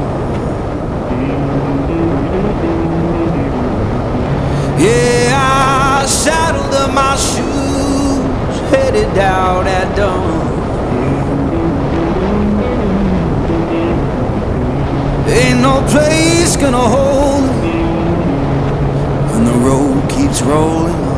Yeah, I saddled up my shoes, headed out at dawn. Ain't no place gonna hold me when the road keeps rolling on.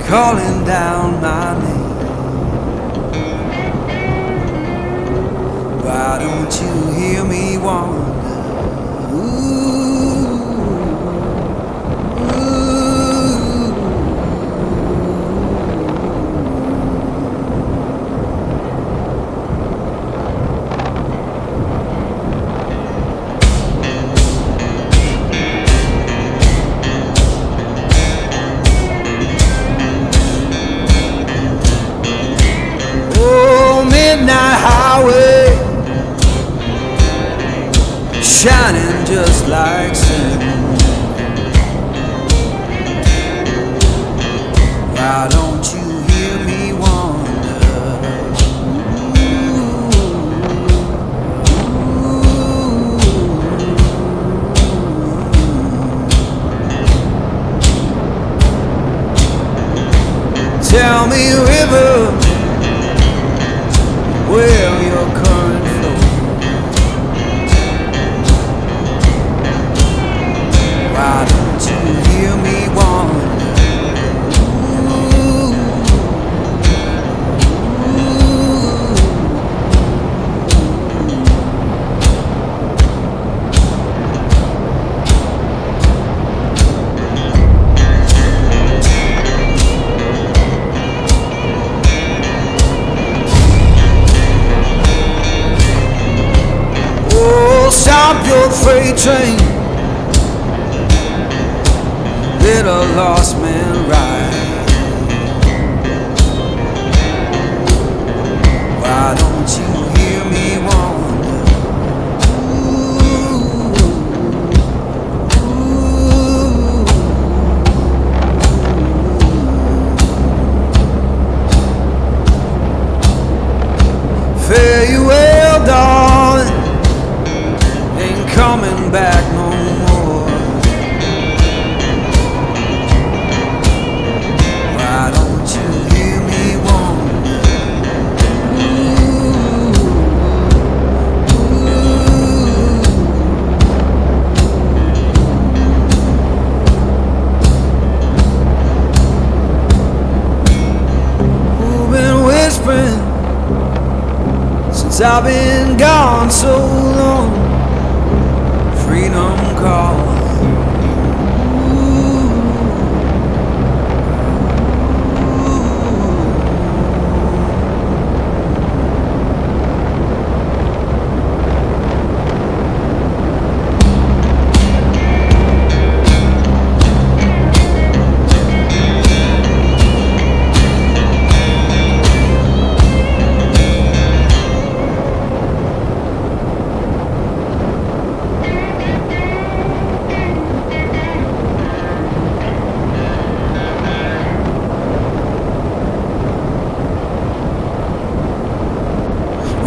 Calling down my name. Why don't you hear me wonder? Ooh, ooh. Midnight highway, shining just like sin. Why don't you hear me wonder? Tell me, river, stop your freight train. Let a lost man ride. Why don't you hear me wonder? Fare you well, darling, ain't coming back no more. Why don't you hear me wonder? Who've been whispering since I've been gone so long? Freedom calling.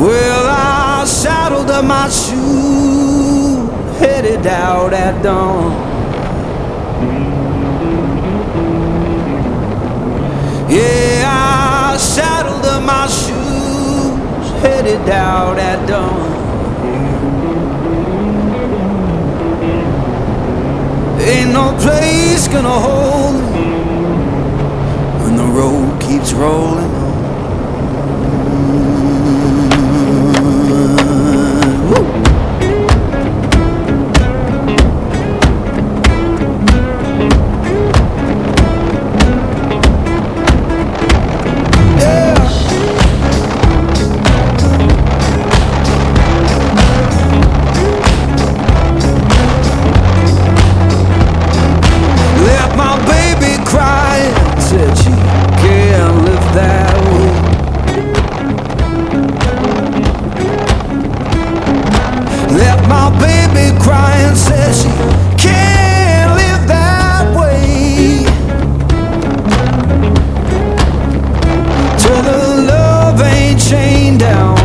Well, I saddled up my shoe, headed out at dawn. Yeah, I saddled up my shoes, headed out at dawn. Ain't no place gonna hold me when the road keeps rolling on. Left my baby crying, said she can't live that way. Left my baby crying, said she can't live that way. Till the love ain't chained down,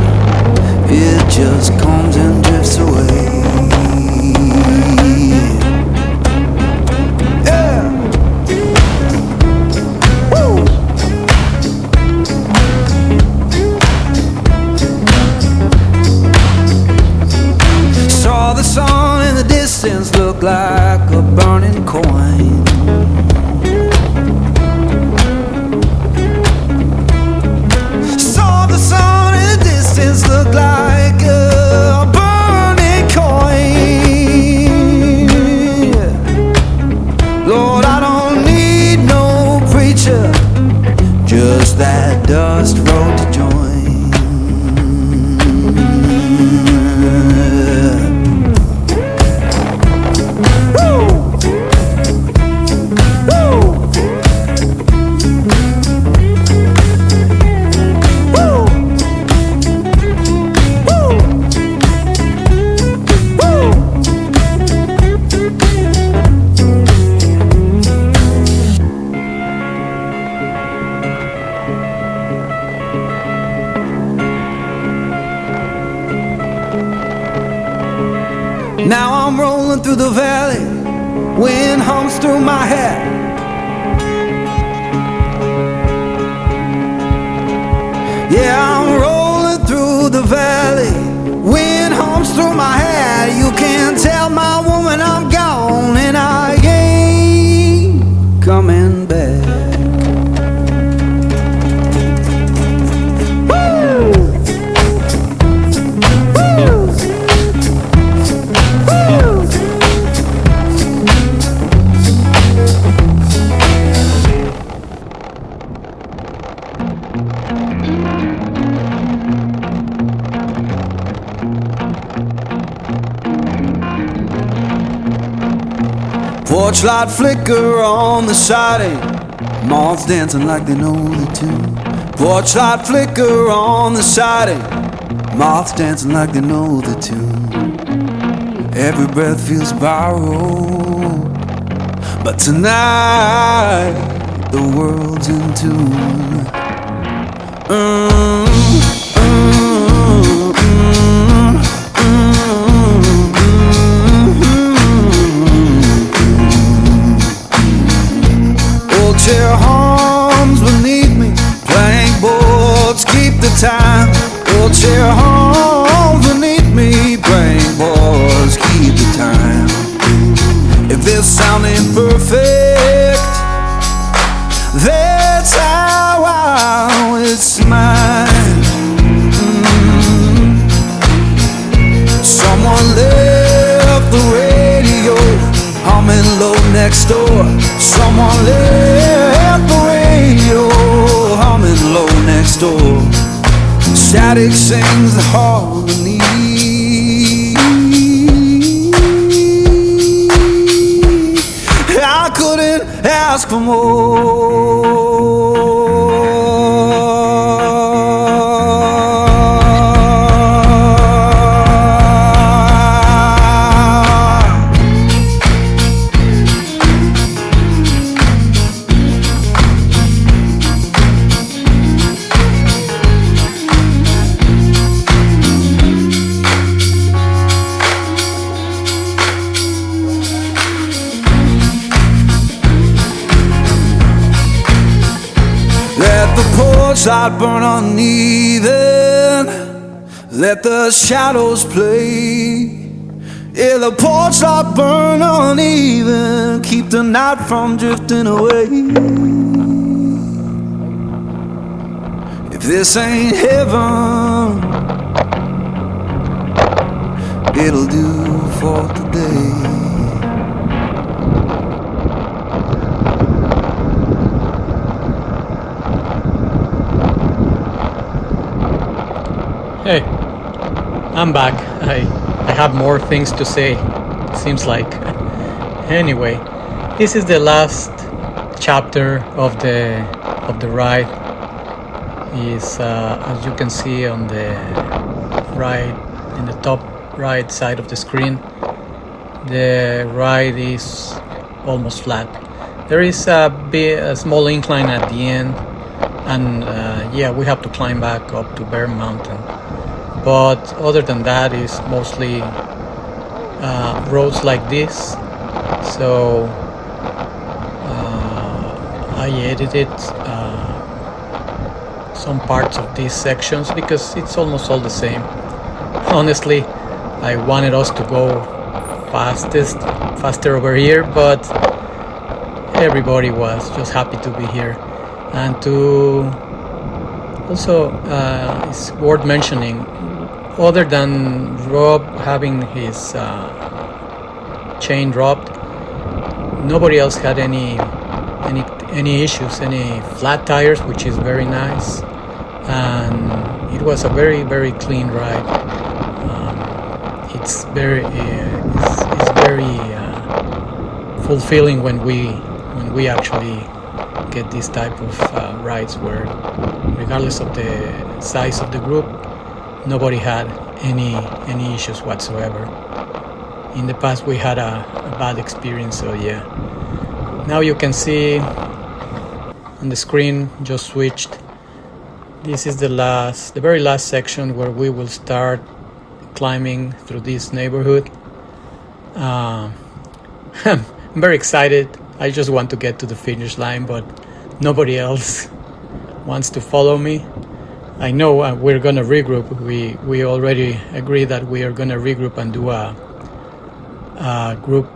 it just comes and drifts away. Saw the sun in the distance look like a burning coin. Saw the sun in the distance look like a burning coin. Lord, I don't need no preacher, just that dust road to join. Now I'm rolling through the valley, wind hums through my hair. Yeah, I'm rolling through the valley, wind hums through my hair. You can tell my woman I'm gone and I ain't coming back. Porch light flicker on the siding, moths dancing like they know the tune. Porch light flicker on the siding, moths dancing like they know the tune. Every breath feels borrowed, but tonight the world's in tune. Old chair hums beneath me, plank boards keep the time. Old chair hums beneath me, plank boards keep the time. If this sound ain't perfect, that's how it's mine. Someone left the radio humming low next door. Someone left the radio humming low next door. Static sings the harmony. I couldn't ask for more. Light burn uneven, let the shadows play. Yeah, the porch light burn uneven, keep the night from drifting away. If this ain't heaven, it'll do for today. Hey, I'm back. I have more things to say, seems like. Anyway, this is the last chapter of the ride. Is as you can see on the right, in the top right side of the screen, the ride is almost flat. There is a small incline at the end, and yeah, we have to climb back up to Bear Mountain. But other than that, is mostly roads like this. So I edited some parts of these sections because it's almost all the same. Honestly, I wanted us to go faster over here, but everybody was just happy to be here. And to also, it's worth mentioning, other than Rob having his chain dropped, nobody else had any issues, any flat tires, which is very nice, and it was a very clean ride. It's very fulfilling when we actually get this type of rides where, regardless of the size of the group, nobody had any issues whatsoever. In the past we had a bad experience, so yeah. Now you can see on the screen, just switched. This is the very last section where we will start climbing through this neighborhood. I'm very excited. I just want to get to the finish line, but nobody else wants to follow me. I know we're gonna regroup. We already agreed that we are gonna regroup and do a group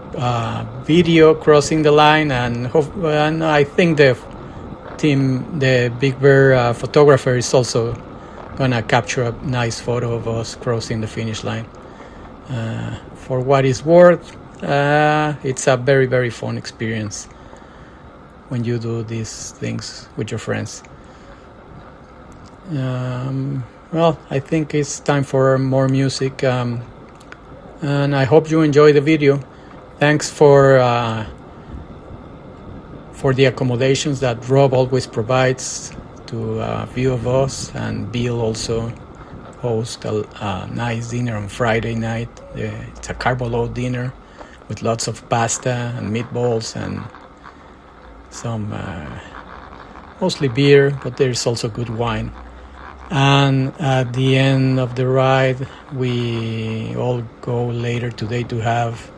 video crossing the line, and I think the Big Bear photographer is also gonna capture a nice photo of us crossing the finish line. For what it's worth, it's a very fun experience when you do these things with your friends. Well, I think it's time for more music, and I hope you enjoy the video. Thanks for for the accommodations that Rob always provides to a few of us, and Bill also hosts a nice dinner on Friday night. It's a carbo load dinner with lots of pasta and meatballs and some mostly beer, but there's also good wine. And at the end of the ride, we all go later today to have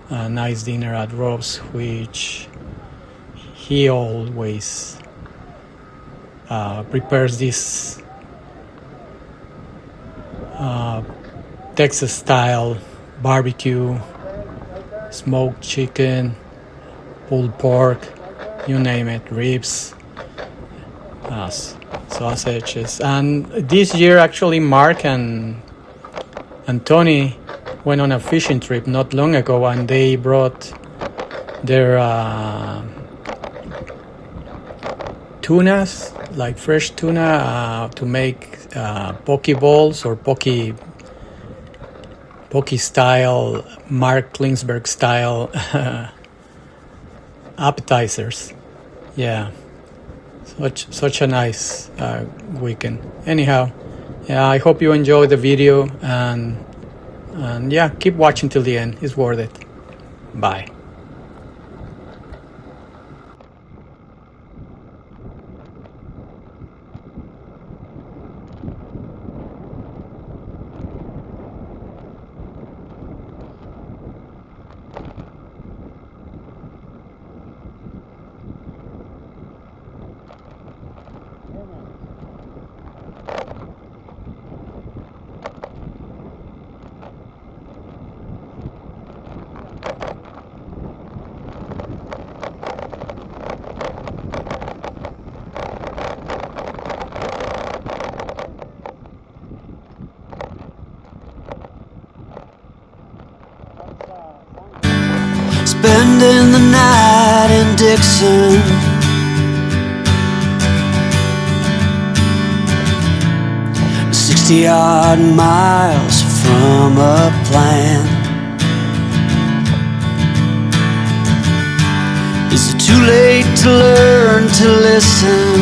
a nice dinner at Rob's, which he always prepares this Texas-style barbecue, smoked chicken, pulled pork, you name it, ribs, sausages. And this year, actually, Mark and Tony went on a fishing trip not long ago, and they brought their tunas, like fresh tuna, to make poke bowls or poke style, Mark Klingsberg style appetizers. Yeah, such a nice weekend. Anyhow, yeah, I hope you enjoyed the video, and yeah, keep watching till the end. It's worth it. Bye. Spending the night in Dixon, 60-odd miles from a plan. Is it too late to learn to listen?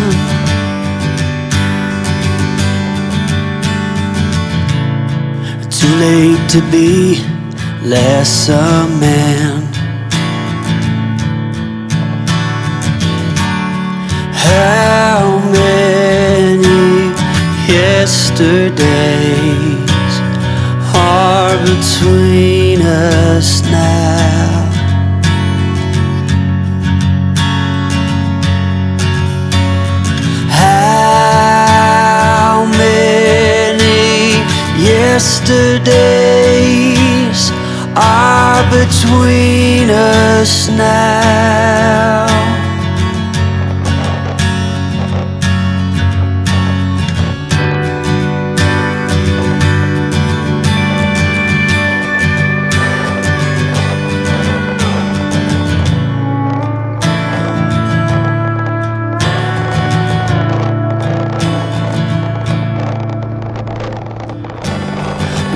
Too late to be less a man? How many yesterdays are between us now? How many yesterdays are between us now?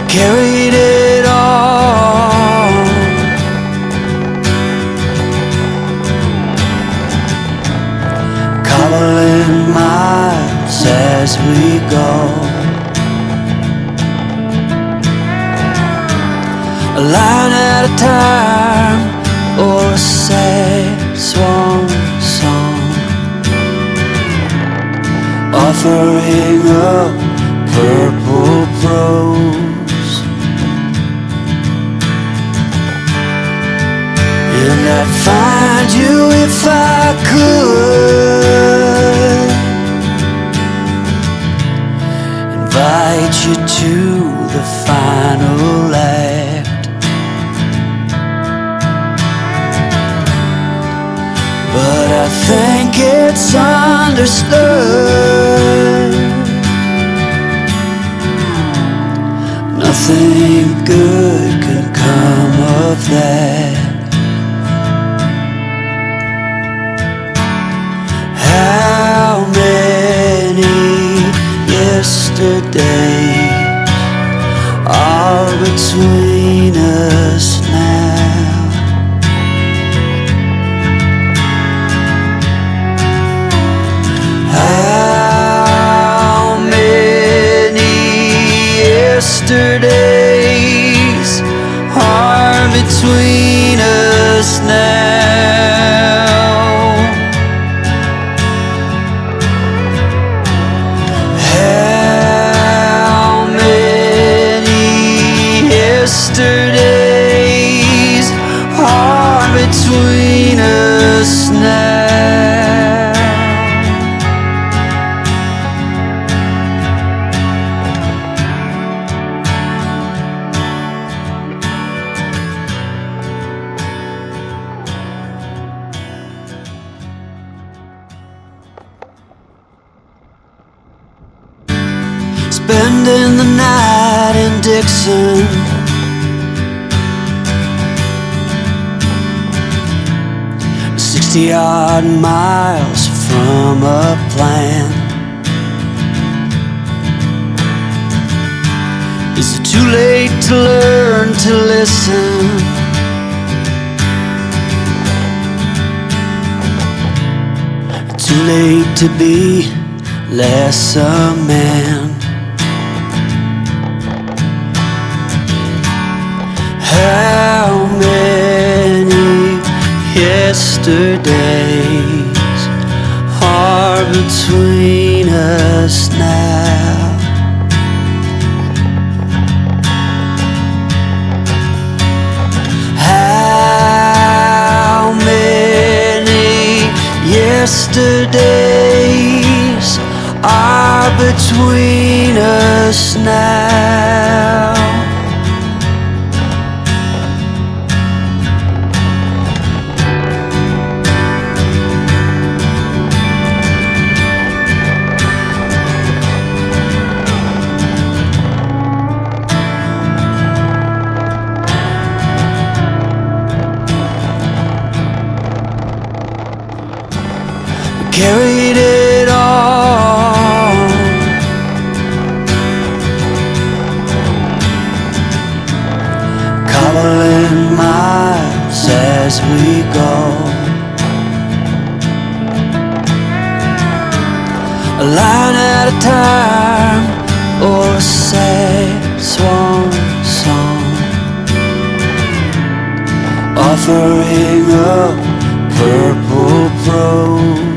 Carried it all, cobbling miles as we go, a line at a time, or a sad swan song, offering up purple prose. And I'd find you if I could, invite you to the final act. But I think it's understood, nothing good can come of that. How many yesterdays are between us now? yesterdays are between us now. How many yesterdays are between us now? Spending the night in Dixon, 60-odd miles from a plan. Is it too late to learn to listen? Too late to be less a man? How many yesterdays are between us now? How many yesterdays are between us now? Carried it on, cobbling miles as we go, a line at a time, or a sad swan song, offering up purple prose.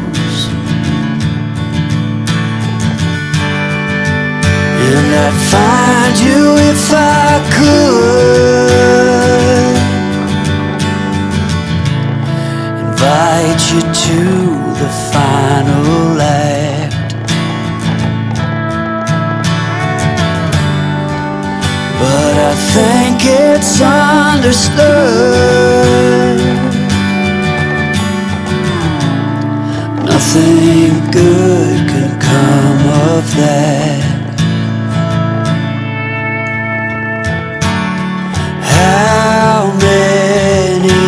And I'd find you if I could, invite you to the final act. But I think it's understood nothing good can come of that. How many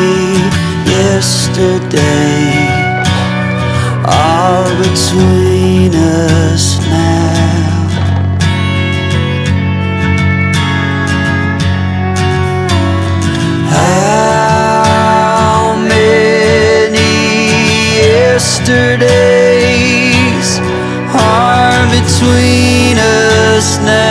yesterdays are between us now? How many yesterdays are between us now?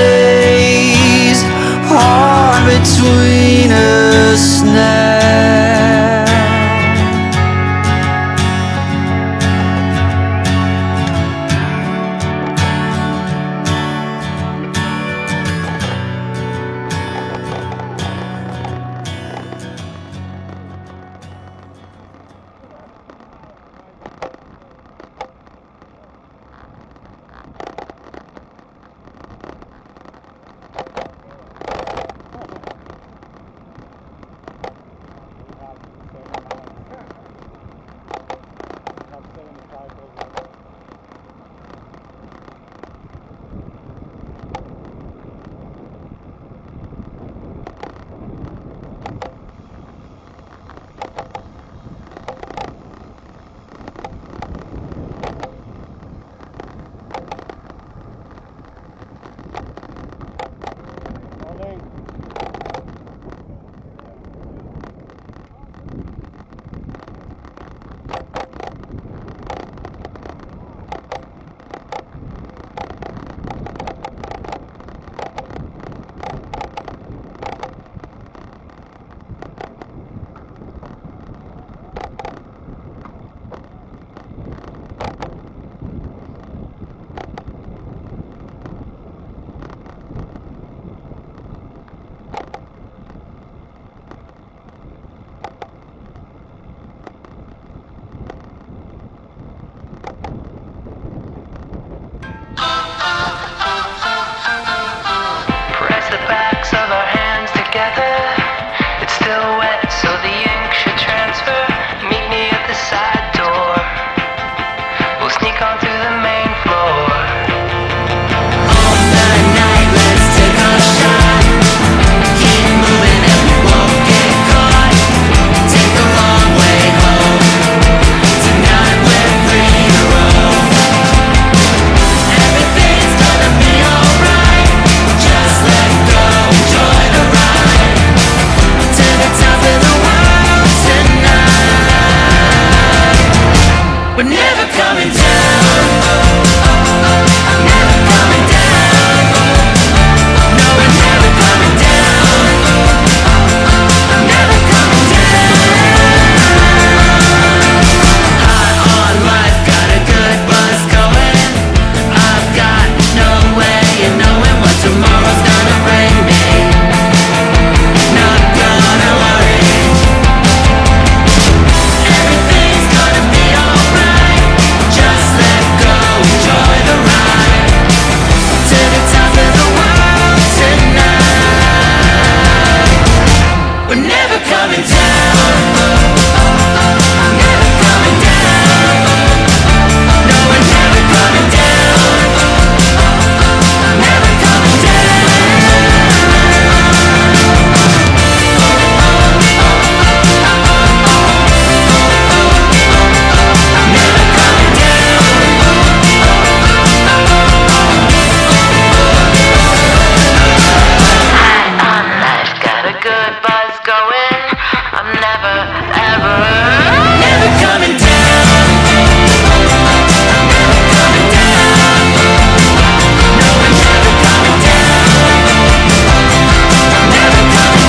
Yesterdays are between us now. transfer. Meet me at the side door. We'll sneak onto the main floor. All night, let's take our shot. Keep moving and we won't get caught. Take a long way home. Tonight we're free to roam. Everything's gonna be alright. Just let go, enjoy the ride. To the top of the world tonight. We're never coming down. Never coming down. No, we're never coming down. Never coming down. High on life, got a good buzz going. I've got no way of knowing what tomorrow's gonna bring me. Not gonna worry. Everything's gonna be alright. Just let go, enjoy the ride. To the top of the world tonight. We're never coming down. Never coming down. No, we're never coming down. Never coming Life got a good buzz going. I'm never, ever, never coming down. Never coming down. No, we're never coming down. Never coming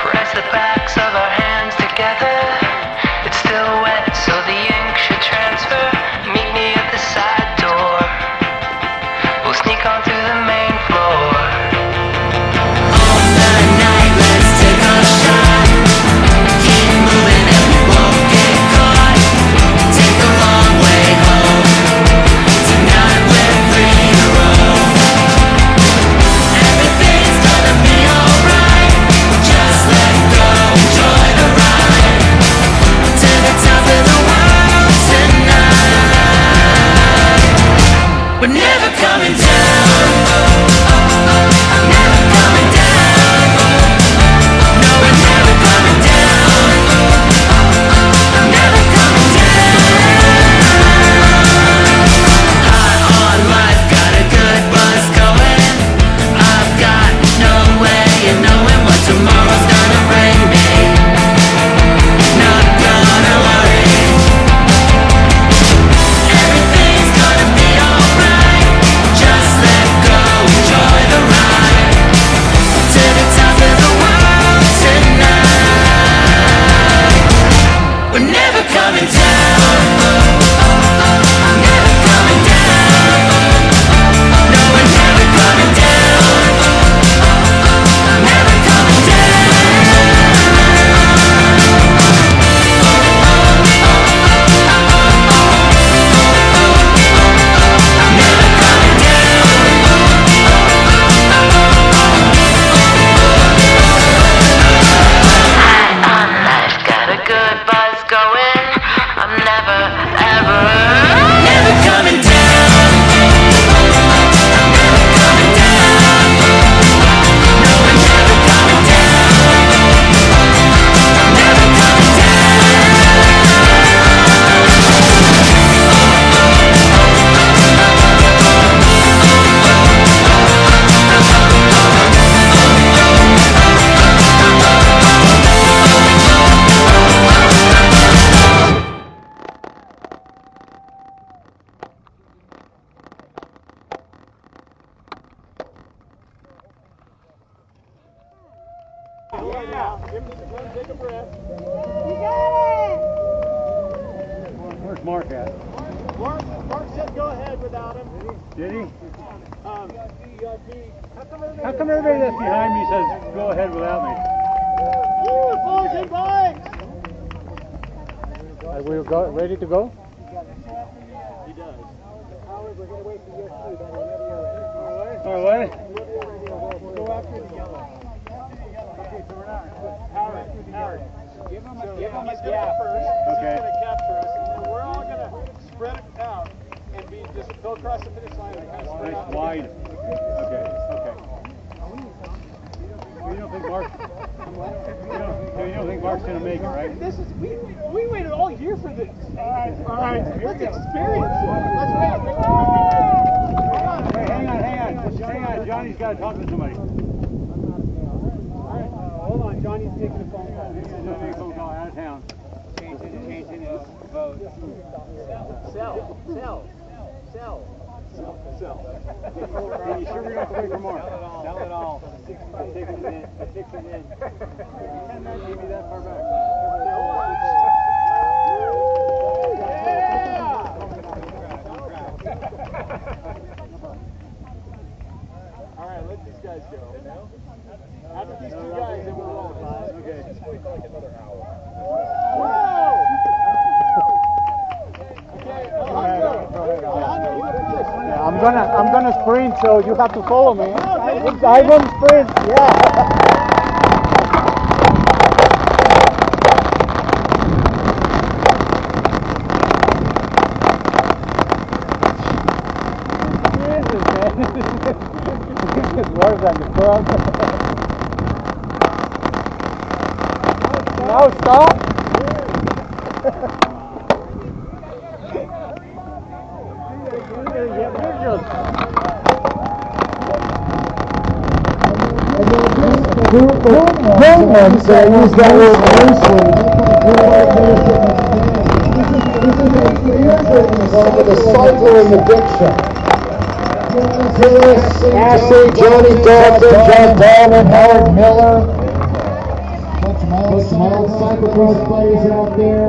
Press the backs of our hands together. It's still wet, so the ink should transfer. Meet me at the side door. We'll sneak onto the main floor. All night, let's take our shot. Keep moving and we won't get caught. Take a long way home. Tonight we're free to roam. Everything's gonna be alright. Just let go, enjoy the ride. To the top of the world tonight. We're never coming down. Never coming down. No, we're never coming down. Never coming down. High on life, got a good buzz going. I've got no way of knowing what tomorrow's gonna bring me. Not gonna worry. Everything's gonna be alright. Just let go, enjoy the ride. To the top of the world tonight. We're never coming down. Never coming down. No, we're never coming down. Never coming Life got a good buzz going. I'm never, ever, never coming down. Never coming down. No, we're never coming down. Never coming Where's Mark at? Mark said go ahead without him. Did he? How come everybody that's behind me says go ahead without me? Are we ready to go? He does. Howard, we're going to wait for you too. That will never get ready. All right. We'll go after the yellow. Okay, so we're not. Howard. Give him a gap first. Okay. He's going to capture us, and then we're all going to spread it out and just go across the finish line and kind of spread out. Wide. Okay. You don't think Mark's going to make it, right? We waited all year for this. All right. Let's experience it. Let's wait. Hey, hang on. Johnny's got to talk to somebody. All right. Hold on. Johnny's taking a phone call. He's taking a phone call out of town. Changing his vote. Sell. Are you sure we don't pay for more? Sell it all. I'm taking it in. You cannot give me that far back. All right, let these guys go. After these two guys, then we'll roll. Okay. I'm gonna sprint, so you have to follow me. I won't sprint. Yeah. This is worse than the front. Now stop. Movements that use that word loosely. The cycling addiction. Ashley, Johnny Dawson, John Ballman, Howard Miller. Bunch of old cyclocross players out there.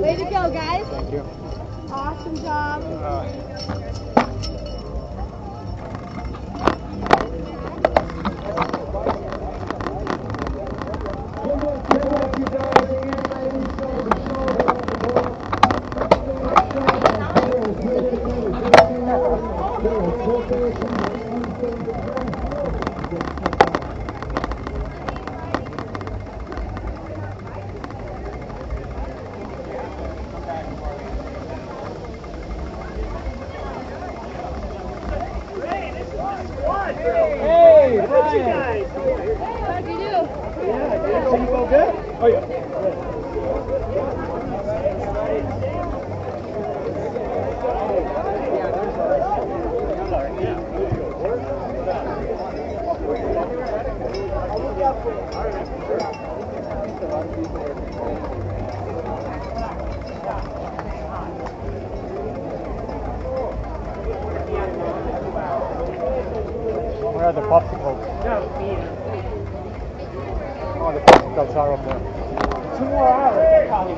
Way to go, guys. Thank you. Awesome job. Hey, how'd you guys? How'd you do? Yeah, did you go good? Oh yeah. Where are the popsicles? Oh, the popsicles are up there. 2 more hours. Probably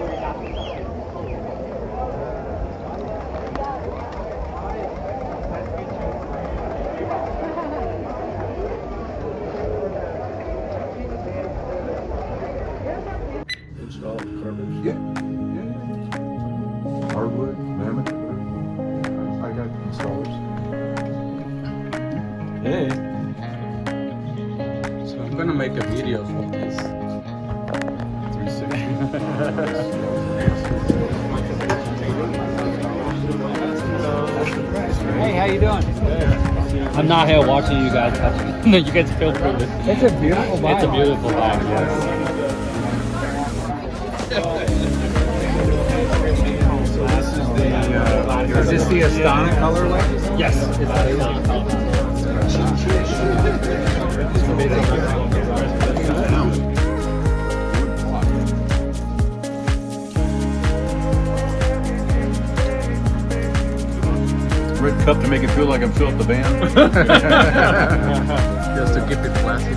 install carpets? Yeah. Hardwood, mammoth. I got installers. Hey. So I'm gonna make a video for this. Hey, how you doing? I'm not here watching you guys. No, you guys feel free. It's a beautiful vibe. It's a beautiful vibe, yes. Is this the Astana colorway? Yes. It's Red cup to make it feel like I'm still at the band. Just to keep it classy.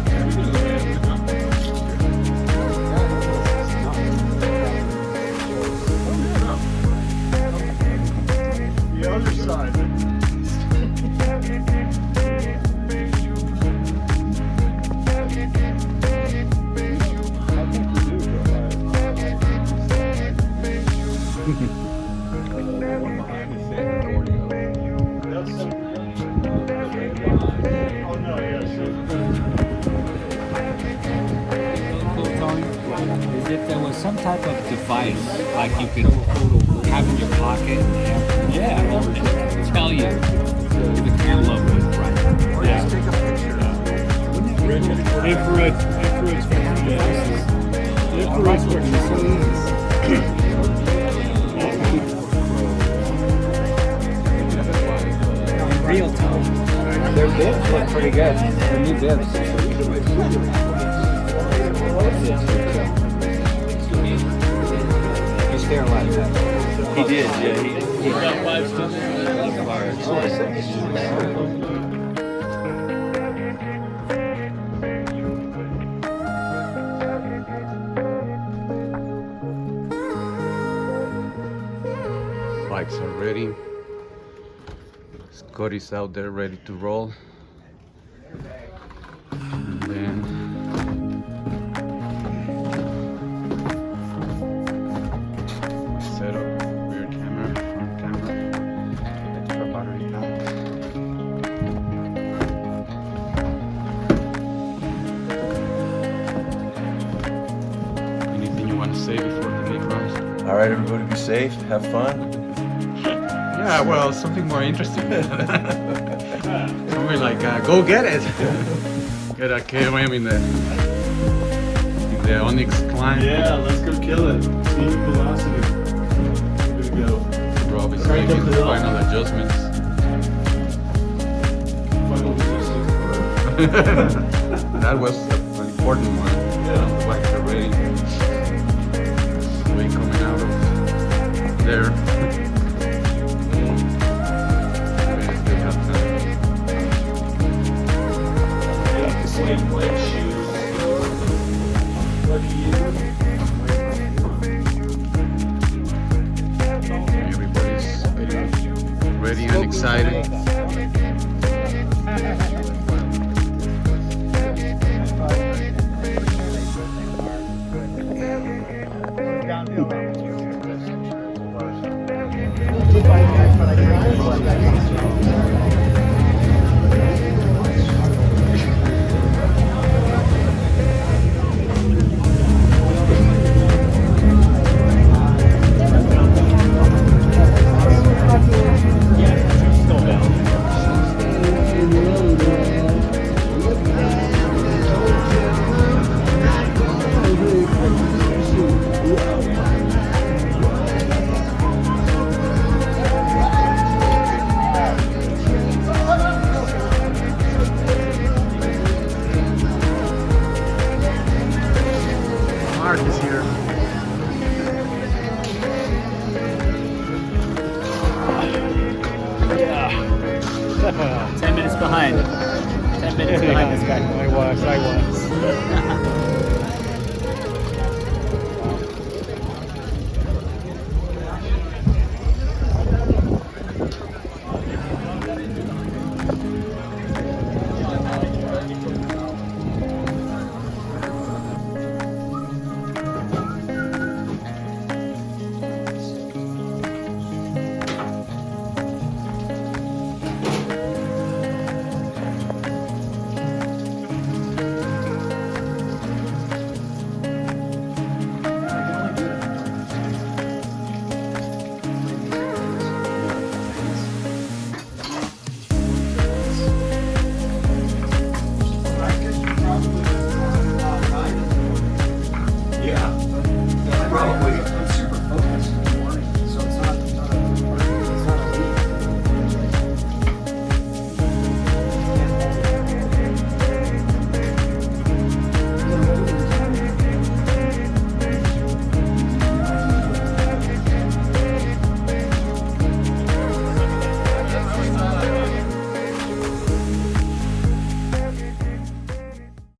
The other side. Is if there was some type of device like you could have in your pocket, yeah, and tell you if the cantaloupe was right. Or just take a picture. Infrared in real time. Their bibs look pretty good. Their new bibs. He's there like that. He did, yeah. He got 5 students. Bikes are ready. Scotty's out there ready to roll. And then set up rear camera, front camera, extra battery pack. Anything you want to say before the big runs? All right, everybody, be safe. Have fun. Yeah, well, something more interesting. Something like, go get it. Get a KOM in the Onyx climb. Yeah, let's go kill it. Team velocity. Here we go. Rob is making the final adjustments. Final adjustments. That was an important one. Yeah. The bikes are ready. Way coming out of there. White shoes. Lucky you. Everybody's getting ready and excited. Mark is here. Yeah. 10 minutes behind. 10 minutes behind this guy. I was.